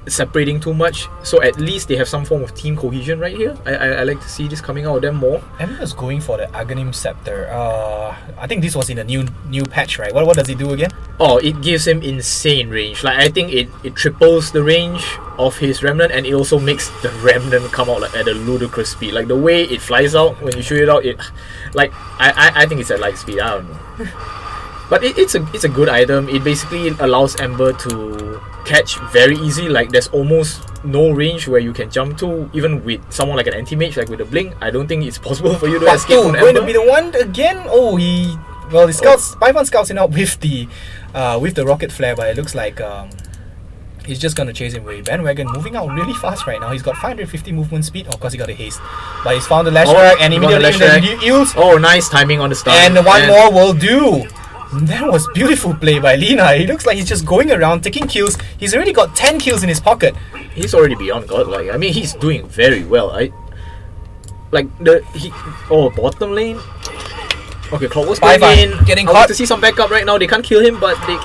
separating too much, so at least they have some form of team cohesion right here. I like to see this coming out of them more. Ember's going for the Aghanim Scepter. I think this was in a new patch, right? What does it do again? Oh, it gives him insane range. Like, I think it triples the range of his Remnant, and it also makes the Remnant come out at a ludicrous speed. Like, the way it flies out when you shoot it out, I think it's at light speed. I don't know. But it's a good item. It basically allows Ember to catch very easy. Like, there's almost no range where you can jump to, even with someone like an anti-mage, like with a blink. I don't think it's possible for you to escape from Ember. Going to be the one again? Oh, the scouts. Python scouts him out with the rocket flare, but it looks like he's just gonna chase him away. Bandwagon moving out really fast right now. He's got 550 movement speed. Of course, he got a haste, but he's found the Lashrack and immediately the eels. Oh, nice timing on the start. And one more will do. That was beautiful play by Lina. He looks like he's just going around taking kills. He's already got 10 kills in his pocket. He's already beyond godlike. I mean, he's doing very well. Bottom lane. Okay, Clockwork's getting I caught. want to see some backup right now. They can't kill him, but they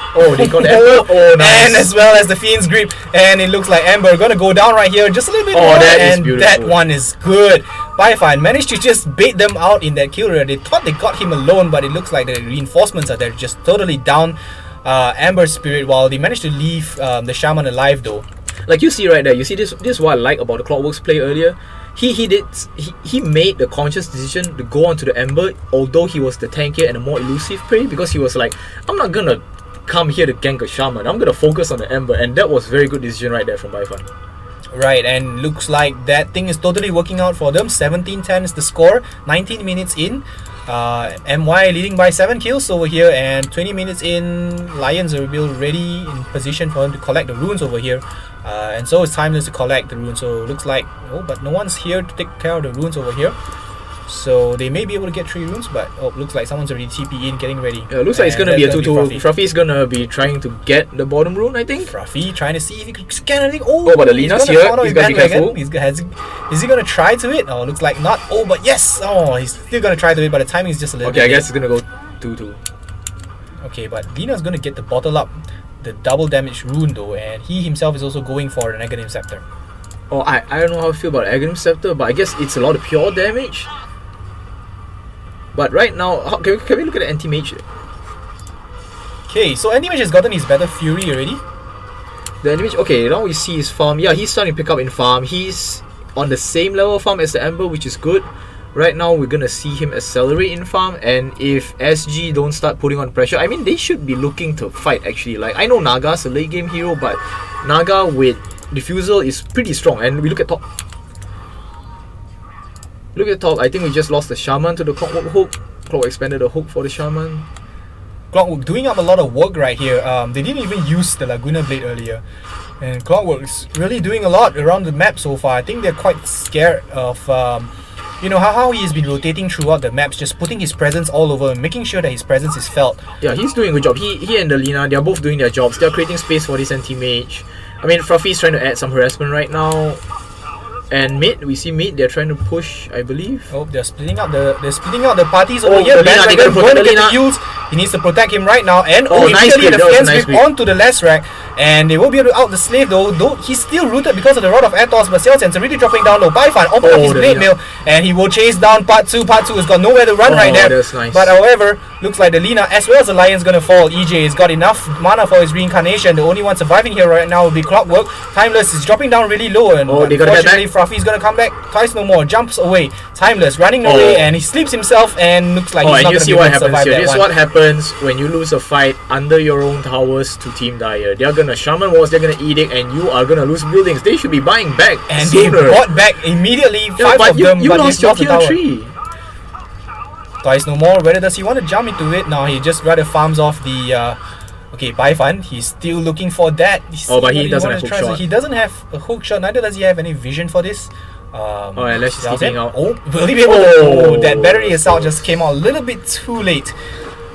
got Ember. Oh, nice. And as well as the Fiend's Grip. And it looks like Ember gonna go down right here just a little bit more. That is beautiful. That one is good. Python managed to just bait them out in that kill rate. They thought they got him alone, but it looks like the reinforcements are there, just totally down Amber's spirit, while they managed to leave the Shaman alive though. Like you see right there, you see this is what I like about the Clockwork's play earlier. He made the conscious decision to go onto the Ember, although he was the tankier and a more elusive prey, because he was like, I'm not gonna come here to gank a Shaman, I'm gonna focus on the Ember, and that was very good decision right there from Python. Right, and looks like that thing is totally working out for them. 17-10 is the score, 19 minutes in. MY leading by 7 kills over here, and 20 minutes in, Lions are ready in position for him to collect the runes over here. And so it's Timeless to collect the runes, so looks like, but no one's here to take care of the runes over here. So they may be able to get 3 runes, but looks like someone's already TP in, getting ready. Yeah, looks like it's gonna be a 2-2. Fruffy's gonna be trying to get the bottom rune, I think. Fruffy trying to see if he can scan anything. But the Lina's here. He's gotta be careful. Is he gonna try to it? Oh, looks like not. Oh, but yes. Oh, he's still gonna try to it, but the timing is just a little bit. Okay, I guess it's gonna go 2-2. Okay, but Lina's gonna get the bottle up, the double damage rune though, and he himself is also going for an Aghanim Scepter. Oh, I don't know how I feel about Aghanim Scepter, but I guess it's a lot of pure damage. But right now, can we look at the anti-mage? Okay, so anti-mage has gotten his Battle Fury already. The anti-mage, okay, now we see his farm. Yeah, he's starting to pick up in farm. He's on the same level of farm as the Ember, which is good. Right now, we're gonna see him accelerate in farm, and if SG don't start putting on pressure, I mean, they should be looking to fight actually. Like, I know Naga's a late game hero, but Naga with Diffusal is pretty strong. And we look at top. Look at top, I think we just lost the Shaman to the Clockwork Hook. Clockwork expanded the hook for the Shaman. Clockwork doing up a lot of work right here. They didn't even use the Laguna Blade earlier. And Clockwork's really doing a lot around the map so far. I think they're quite scared of how he's been rotating throughout the maps, just putting his presence all over, making sure that his presence is felt. Yeah, he's doing a good job. He and the Lina, they're both doing their jobs. They're creating space for this anti-mage. I mean, Fruffy's trying to add some harassment right now. And mid, we see mid, they're trying to push, I believe. Oh, they're splitting out the parties over here. Lina, they gotta protect the Lina. He needs to protect him right now. And nice immediately grip, the Fiend's nice Grip onto the Lashrack. And they won't be able to out the slave though. He's still rooted because of the Rod of Athos, but Celsius are really dropping down low. Python opened up his Blade Mail, and he will chase down part 2. Part 2 has got nowhere to run right there. That's nice. But however, looks like the Lina as well as the Lion's gonna fall. EJ has got enough mana for his reincarnation. The only one surviving here right now will be Clockwork. Timeless is dropping down really low, and they gotta get back. Fruffy's gonna come back twice no more. Jumps away. Timeless running away, and he sleeps himself, and looks like he's not gonna be able to survive that one. This is what happens when you lose a fight under your own towers to Team Dire. They're gonna gonna Shaman Walls, they're gonna Edict, and you are gonna lose buildings. They should be buying back And sooner. they bought back immediately, Yeah, 5 but of them, you but they lost your lost the tier tower. 3. Twice no more. Whether does he want to jump into it? No, he just rather farms off the okay, buy fund. He's still looking for that. But he doesn't have hook shot. He doesn't have a hook shot, neither does he have any vision for this. Unless he's keeping out. Oh, will he be able to? That battery assault just came out a little bit too late.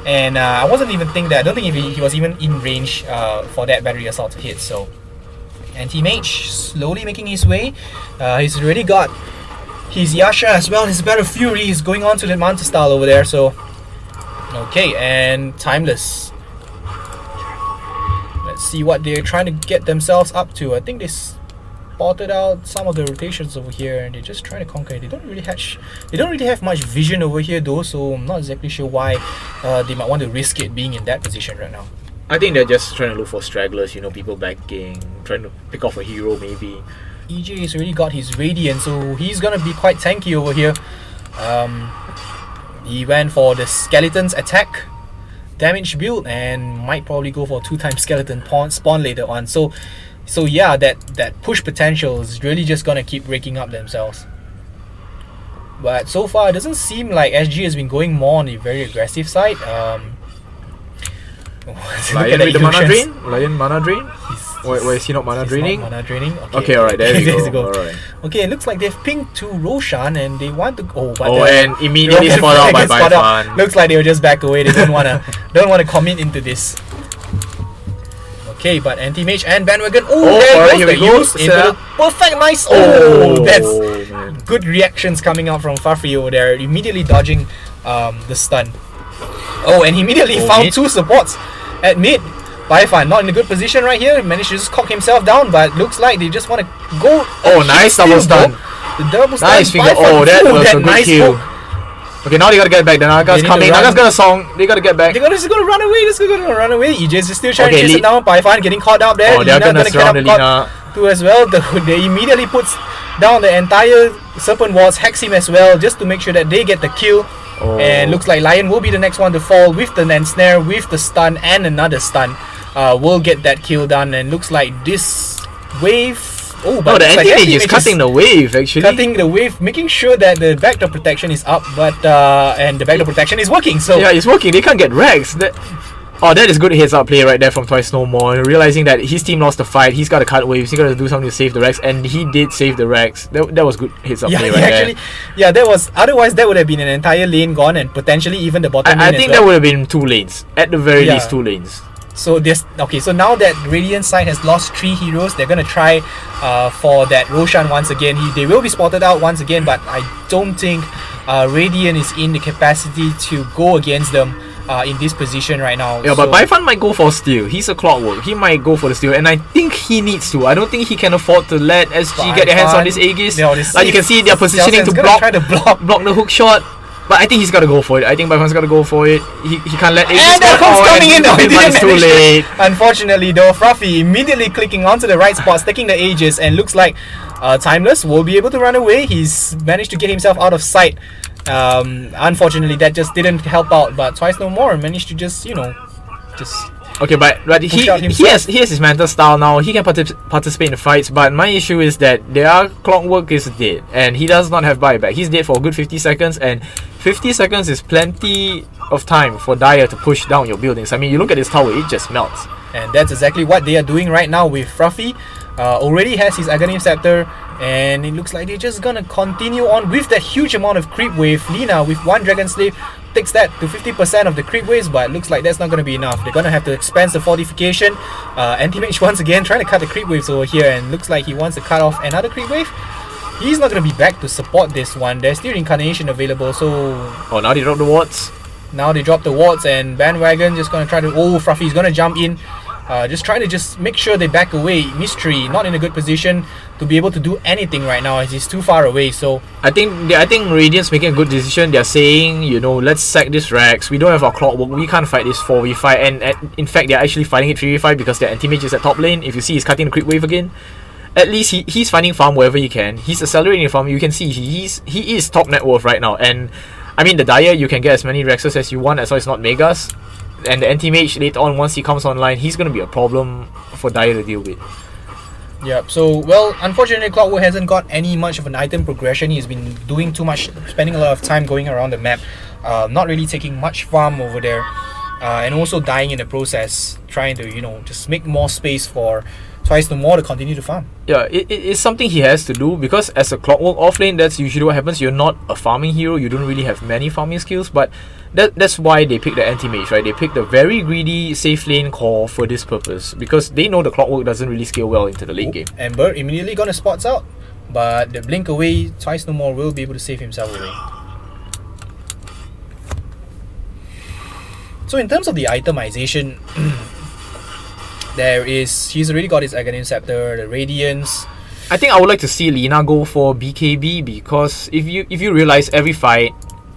And I wasn't even thinking that. I don't think he was even in range for that battery assault to hit. So, Anti-Mage slowly making his way. He's already got his Yasha as well. His Battle Fury is going on to the Manta style over there. So, okay, and Timeless. Let's see what they're trying to get themselves up to. I think they spotted out some of the rotations over here, and they're just trying to conquer. They don't really have much vision over here though, so I'm not exactly sure why they might want to risk it being in that position right now. I think they're just trying to look for stragglers, people backing, trying to pick off a hero maybe. EJ has already got his Radiant, so he's gonna be quite tanky over here. He went for the Skeleton's attack damage build and might probably go for 2x skeleton spawn later on. So yeah, that push potential is really just gonna keep raking up themselves. But so far it doesn't seem like SG has been going more on the very aggressive side. Lion with the mana drain? Lion mana drain? Why is he not mana draining? Mana draining. Okay, alright, there we go. Alright. Okay, it looks like they've pinged to Roshan and they want to and immediately spot out by Bifan. Looks like they will just back away. They don't wanna commit into this. Okay, but Anti-Mage and Bandwagon. There goes the use. Perfect, nice. That's man. Good reactions coming out from Fafri over there. Immediately dodging the stun. And he immediately found mid. 2 supports at mid. Bifan not in a good position right here. Managed to just cock himself down, but looks like they just want to go. Nice double stun. The double stun. Nice finger. That was a good kill. Okay, now they gotta get back. The Naga's coming. Naga's gonna song. They gotta get back. They're just gonna run away. EJ's just still trying to chase it down. Bifan getting caught out there. They're gonna surround Lina too as well. They immediately puts down the entire Serpent Walls, hex him as well, just to make sure that they get the kill. And looks like Lion will be the next one to fall with the ensnare, with the stun and another stun. Will get that kill done, and looks like this wave. But the Anti-Mage is cutting the wave actually. Cutting the wave, making sure that the backdoor protection is up, but and the backdoor protection is working. So yeah, it's working. They can't get Rex. That is good heads up play right there from Twice No More. Realizing that his team lost the fight, he's got to cut waves, he's got to do something to save the Rex, and he did save the Rex. That was good heads up play right there. Yeah, that was. Otherwise, that would have been an entire lane gone, and potentially even the bottom lane. I think that would have been 2 lanes at the very least, 2 lanes. So so now that Radiant side has lost 3 heroes, they're gonna try for that Roshan once again. They will be spotted out once again, but I don't think Radiant is in the capacity to go against them in this position right now. Yeah, but Bifan might go for steal. He's a clockwork. He might go for the steal, and I think he needs to. I don't think he can afford to let SG get their hands on this Aegis. Like you can see, they're positioning to block the hook shot. But I think he's got to go for it. I think Bifan's got to go for it. He can't let Aegis and that comes coming in. It's too late. Unfortunately though, Fruffy immediately clicking onto the right spot, taking the Aegis, and looks like Timeless will be able to run away. He's managed to get himself out of sight. Unfortunately, that just didn't help out. But Twice No More managed to just okay, but he has his mental style now. He can participate in the fights. But my issue is that their clockwork is dead, and he does not have buyback. He's dead for a good 50 seconds, and 50 seconds is plenty of time for Dire to push down your buildings. I mean, you look at this tower, it just melts. And that's exactly what they are doing right now with Fruffy. Already has his Aghanim Scepter, and it looks like they're just gonna continue on with that huge amount of creep wave. Lina with 1 Dragon Slave takes that to 50% of the creep waves, but it looks like that's not gonna be enough. They're gonna have to expand the fortification. Anti-Mage once again trying to cut the creep waves over here, and looks like he wants to cut off another creep wave. He's not gonna be back to support this one. There's still Incarnation available, so now they drop the wards. Now they drop the wards, and Bandwagon just gonna try to. Fruffy's gonna jump in. Just trying to just make sure they back away. Mystery not in a good position to be able to do anything right now as he's too far away. So I think Radiant's making a good decision. They're saying, let's sack this Rex. We don't have our clockwork. We can't fight this 4v5. And in fact, they're actually fighting it 3v5 because their Anti-Mage is at top lane. If you see, he's cutting the creep wave again. At least he's finding farm wherever he can. He's accelerating farm. You can see he is top net worth right now. And I mean, the Dire, you can get as many Rexes as you want as long as it's not Megas. and the anti-mage later on, once he comes online, he's going to be a problem for Dyer to deal with. Yep. So, well, unfortunately, Clockwork hasn't got any much of an item progression. He's been doing too much, spending a lot of time going around the map, not really taking much farm over there, and also dying in the process, trying to, just make more space for Twice No More to continue to farm. Yeah, it's something he has to do, because as a Clockwork offlane, that's usually what happens. You're not a farming hero, you don't really have many farming skills, but that's why they pick the anti-mage, right? They pick the very greedy safe lane core for this purpose, because they know the Clockwork doesn't really scale well into the late game. Ember immediately gonna spots out, but the blink away, Twice No More will be able to save himself away. So in terms of the itemization, he's already got his Aghanim Scepter, the Radiance. I think I would like to see Lina go for BKB, because if you realize every fight,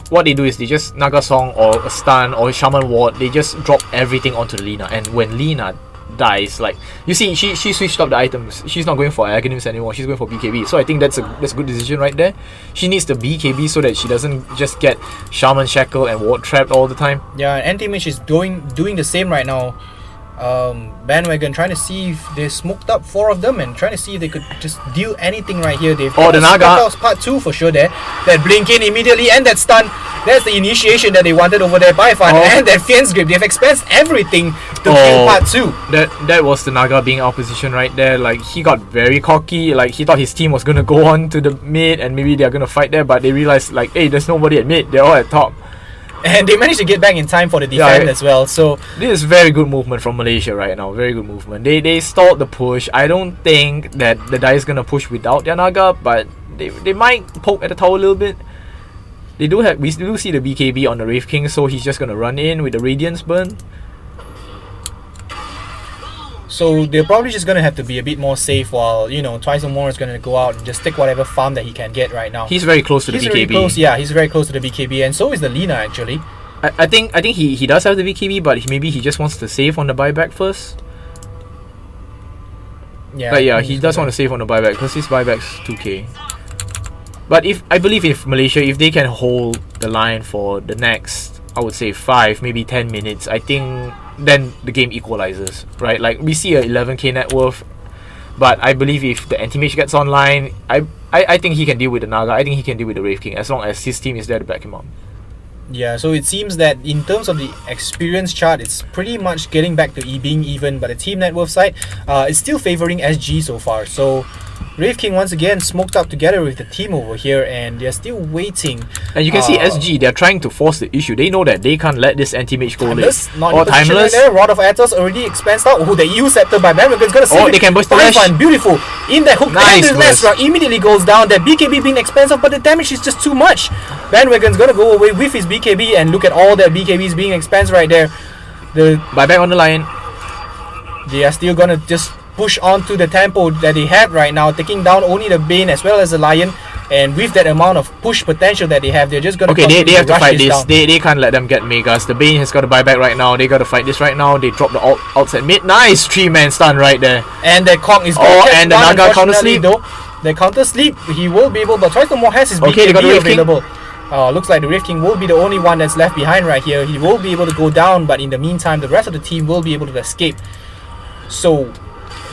what they do is they just Naga Song or a stun or a Shaman Ward, they just drop everything onto the Lina, and when Lina dies, like, you see, she switched up the items. She's not going for Aghanims anymore, she's going for BKB. So I think that's a good decision right there. She needs the BKB so that she doesn't just get Shaman Shackle and Ward trapped all the time. Yeah, Anti-Mage is doing the same right now. Bandwagon trying to see if they smoked up 4 of them and trying to see if they could just deal anything right here. They've the Naga part 2 for sure there. That blink in immediately and that stun. That's the initiation that they wanted over there by Fan. And that Fiend's Grip. They've expensed everything to kill part 2. That was the Naga being out position right there. Like, he got very cocky. Like, he thought his team was gonna go on to the mid and maybe they're gonna fight there, but they realized, like, hey, there's nobody at mid. They're all at top. And they managed to get back in time for the defense as well. So this is very good movement from Malaysia right now. Very good movement. They stalled the push. I don't think that the Dai is gonna push without their Naga, but they might poke at the tower a little bit. We do see the BKB on the Wraith King, so he's just gonna run in with the Radiance burn. So they're probably just gonna have to be a bit more safe while, Twice No More is gonna go out and just take whatever farm that he can get right now. He's very close to the BKB. Really close, yeah, he's very close to the BKB, and so is the Lina actually. I think he does have the BKB, but maybe he just wants to save on the buyback first. Yeah, but yeah, he does want to save on the buyback because his buyback's 2k. But I believe if Malaysia, if they can hold the line for the next, I would say 5, maybe 10 minutes, I think then the game equalizes, right? Like, we see a 11k net worth, but I believe if the anti-mage gets online, I think he can deal with the Naga. I think he can deal with the Wraith King as long as his team is there to back him up. Yeah, so it seems that in terms of the experience chart, it's pretty much getting back to being even, but the team net worth side is still favoring SG so far. So Wraith King once again smoked up together with the team over here, and they're still waiting. And you can see SG, they're trying to force the issue. They know that they can't let this anti-mage go late. Or Timeless. Right, Rod of Atos already expensed out. Oh, the EU Scepter by Bandwagon's gonna save it. They can burst the Lash. Beautiful. In that hook, nice, and the Lash rock immediately goes down. That BKB being expensive, but the damage is just too much. Bandwagon's gonna go away with his BKB, and look at all that BKBs being expensed right there. The buyback on the line. They are still gonna just push on to the tempo that they have right now, taking down only the Bane as well as the Lion. And with that amount of push potential that they have, they're just gonna they have to fight this. They can't let them get Megas. The Bane has got to buy back right now. They got to fight this right now. They drop the ults at mid. Nice 3-man stun right there. And the Kong is going and the Naga counter sleep though. The counter sleep, he will be able, but Twice No More has his BKB they got the available. Looks like the Wraith King will be the only one that's left behind right here. He will be able to go down, but in the meantime, the rest of the team will be able to escape. So,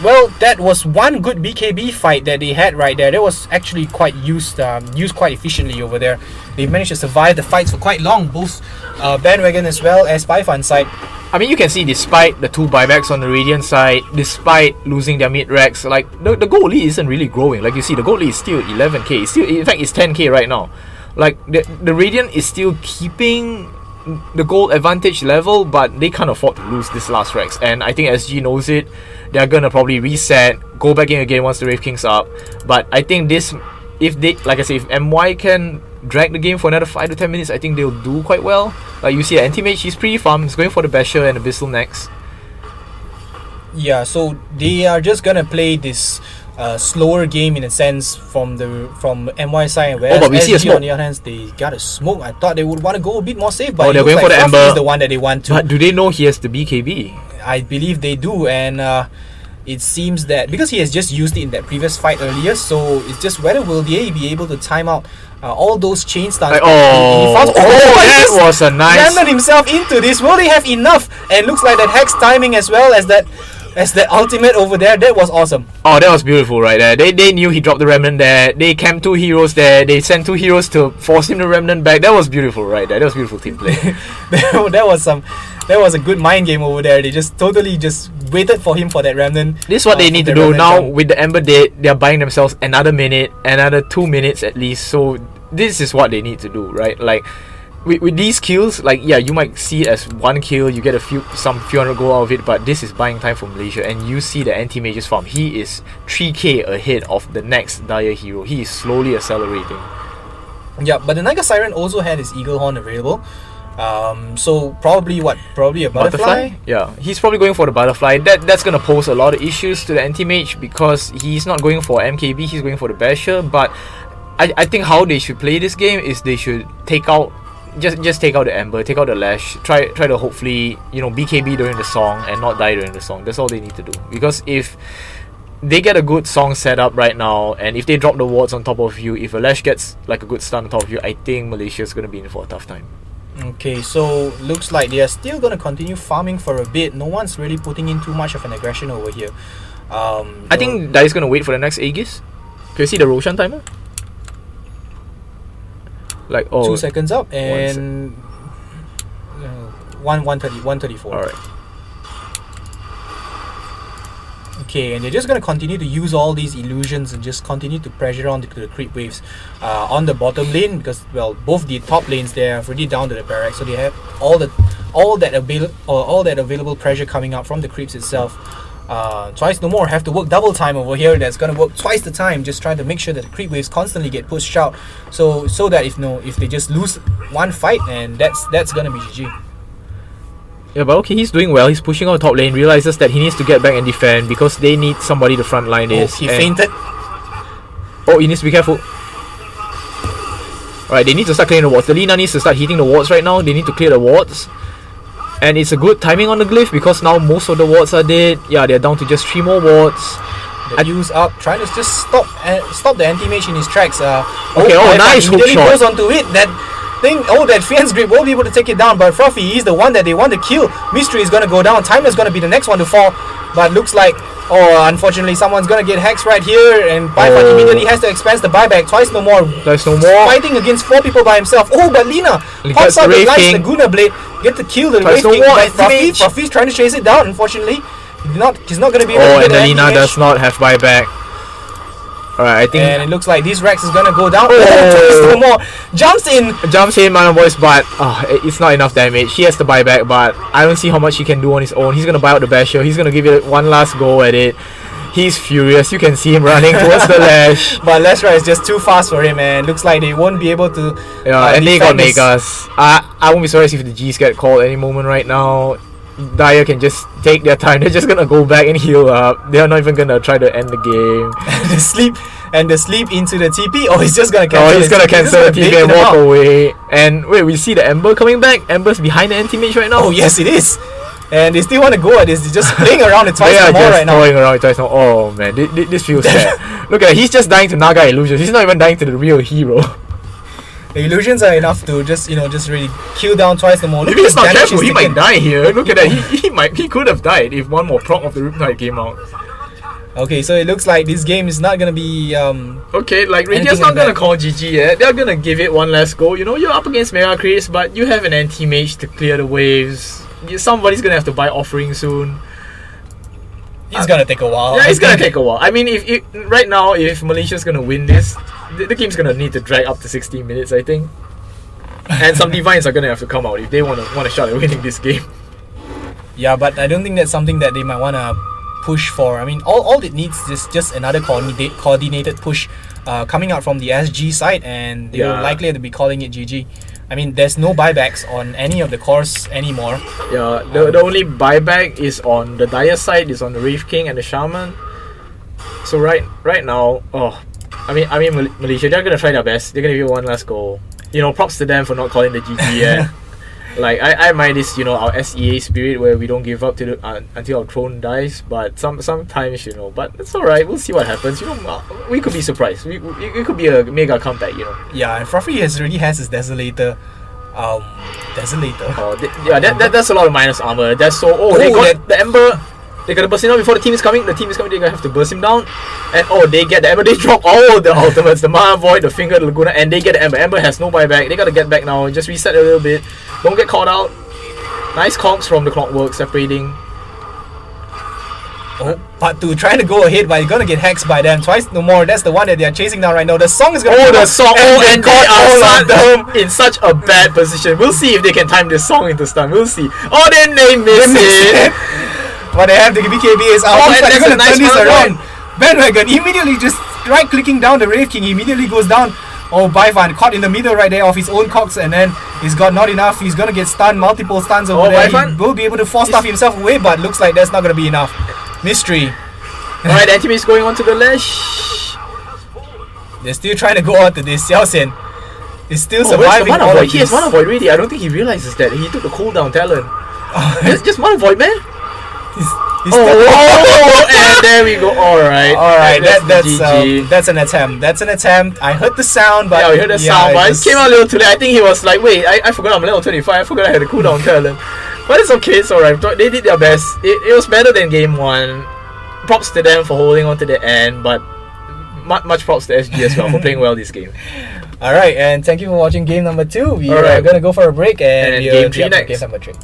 well, that was one good BKB fight that they had right there. That was actually quite used quite efficiently over there. They've managed to survive the fights for quite long, both Bandwagon as well as Python side. I mean, you can see despite the 2 buybacks on the Radiant side, despite losing their mid-racks, like, the gold lead isn't really growing. Like, you see, the gold lead is still 11k. It's still, in fact, it's 10k right now. Like, the Radiant is still keeping the gold advantage level, but they can't afford to lose this last racks. And I think SG knows it. They're gonna probably reset, go back in again once the Wraith King's up. But I think this, if they, like I say, if MY can drag the game for another 5 to 10 minutes, I think they'll do quite well. Like, you see, anti-mage, he's pretty farm. He's going for the Basher and the Abyssal next. Yeah, so they are just gonna play this slower game in a sense from MY side, whereas but we see a smoke. on the other hand, they got a smoke. I thought they would want to go a bit more safe, but they're going for the Ember. is the one that they want to. But do they know he has the BKB? I believe they do, and it seems that because he has just used it in that previous fight earlier, so it's just whether will they be able to time out all those chain stunts. Like, that was a nice. Remnant himself into this. Will they have enough? And looks like that Hex timing as well as that ultimate over there. That was awesome. Oh, that was beautiful right there. They knew he dropped the Remnant there. They camped 2 heroes there. They sent 2 heroes to force him to Remnant back. That was beautiful right there. That was beautiful team play. That was a good mind game over there. They just totally just waited for him for that Remnant. This is what they need to do now with the Ember dead. They are buying themselves another minute, another 2 minutes at least. So this is what they need to do, right? Like with these kills, like yeah, you might see it as 1 kill, you get some few hundred gold out of it, but this is buying time for Malaysia. And you see the anti-mage's farm. He is 3k ahead of the next Dire hero. He is slowly accelerating. Yeah, but the Naga Siren also had his Eagle Horn available. So probably a butterfly? Yeah, he's probably going for the butterfly. That's gonna pose a lot of issues to the anti-mage because he's not going for MKB, he's going for the basher. But I think how they should play this game is they should take out just take out the Ember, take out the Lash, try to hopefully, you know, BKB during the song and not die during the song. That's all they need to do. Because if they get a good song set up right now, and if they drop the wards on top of you, if a Lash gets like a good stun on top of you, I think Malaysia's gonna be in for a tough time. Okay, so looks like they are still gonna continue farming for a bit. No one's really putting in too much of an aggression over here. I think Dai's gonna wait for the next Aegis. Can you see the Roshan timer? Like 2 seconds up and 134. Alright. Okay, and they're just going to continue to use all these illusions and just continue to pressure on the creep waves on the bottom lane, because well, both the top lanes they are already down to the barracks, so they have all that available pressure coming out from the creeps itself. Twice no more have to work double time over here. That's gonna work twice the time, just trying to make sure that the creep waves constantly get pushed out, so that if they just lose one fight, and that's gonna be GG. Yeah, but okay, he's doing well. He's pushing on the top lane, realizes that he needs to get back and defend because they need somebody to front line this. He fainted. Oh, he needs to be careful. Alright, they need to start clearing the wards. The Lina needs to start hitting the wards right now. They need to clear the wards. And it's a good timing on the glyph because now most of the wards are dead. Yeah, they're down to just 3 more wards. Use up, trying to just stop the anti-mage in his tracks. Nice hook shot. Goes onto it. That Fiend's Grip will be able to take it down, but Fluffy, he's the one that they want to kill. Mystery is going to go down. Timeless going to be the next one to fall, but looks like, unfortunately, someone's going to get hexed right here, and Bifan immediately has to expense the buyback. Twice no more. Fighting against 4 people by himself. Oh, but Lina pops out the Laguna Blade, get to kill the Wraith King, but Fluffy's trying to chase it down. Unfortunately, he's not going to be able to get and the Lina does not have buyback. Alright, I think. And it looks like this Rex is gonna go down. No more. Jumps in, Mana Boys, but it's not enough damage. He has to buy back, but I don't see how much he can do on his own. He's gonna buy out the Basher. He's gonna give it one last go at it. He's furious. You can see him running towards the Lash. But Lashra is just too fast for him, and looks like they won't be able to. Yeah, and they got Megas. I won't be surprised if the G's get called any moment right now. Dire can just take their time. They're just gonna go back and heal up. They're not even gonna try to end the game. the sleep into the TP. Oh, he's just gonna cancel. He's gonna cancel the TP and walk away. And wait, we see the Ember coming back. Ember's behind the anti-mage right now. Oh yes, it is. And they still want to go at this. They're just playing around it twice more right now. Around it twice more. Oh man, this feels sad. Look at that. He's just dying to Naga illusions. He's not even dying to the real hero. The illusions are enough to just really kill down twice the more. If he's not careful, he might die here. Look at that. He could have died if one more proc of the Riptide came out. Okay, so it looks like this game is not gonna be okay, like Radiant's not gonna call GG yet. They're gonna give it one last go. You know, you're up against Mega Chris, but you have an anti-mage to clear the waves. Somebody's gonna have to buy offering soon. It's gonna take a while. Yeah, it's gonna take a while. I mean, if right now, if Malaysia's gonna win this, the game's gonna need to drag up to 16 minutes, I think. And some divines are gonna have to come out if they want a shot at winning this game. Yeah, but I don't think that's something that they might wanna push for. I mean, all it needs is just another coordinated push coming out from the SG side, and they're likely to be calling it GG. I mean, there's no buybacks on any of the cores anymore. Yeah, the only buyback is on the Dire side, is on the Wraith King and the Shaman. So right now, I mean Malaysia, they're gonna try their best. They're gonna give it one last go. You know, props to them for not calling the GG yet. Like I admire this, our SEA spirit where we don't give up to until our throne dies. But sometimes, but it's alright. We'll see what happens. We could be surprised. It could be a mega comeback. Yeah, and Fruffy already has his Desolator. Desolator. Oh, that's a lot of minus armor. That's so. They got the Ember. They gotta burst him down before the team is coming. The team is coming. They're gonna have to burst him down. And they get the Ember. They drop all the ultimates, the Mana Void, the Finger, the Laguna, and they get the Ember. Ember has no buyback. They gotta get back now. Just reset a little bit. Don't get caught out. Nice conks from the Clockwork separating. Part 2, trying to go ahead, but you're gonna get hexed by them. Twice no more. That's the one that they are chasing down right now. The song is gonna come the out, song. And they are in such a bad position. We'll see if they can time this song into stun. We'll see. Then they miss it. But they have the BKB is out. And they're gonna turn this around. Point. Bandwagon immediately just right clicking down the Wraith King. He immediately goes down. Baifan caught in the middle right there of his own cogs, and then he's got not enough. He's gonna get stunned, multiple stuns over there. Baifan? He will be able to force stuff himself away, but looks like that's not gonna be enough. Mystery. Alright, Anti is going on to the ledge. They're still trying to go on to this. Xiaoxian is still surviving. He has Mana Void already. I don't think he realizes that. He took the cooldown talent. Just Mana Void, man. And there we go. Alright, that's an attempt. That's an attempt. I heard the sound, but we heard the sound, but it came out a little too late. I think he was like, wait, I forgot I'm level 25. I forgot I had a cooldown talent. But it's okay, it's alright. They did their best. It was better than game 1. Props to them for holding on to the end, but much props to SG as well for playing well this game. Alright, and thank you for watching game number 2. We are gonna go for a break and game 3 next. Game number 3.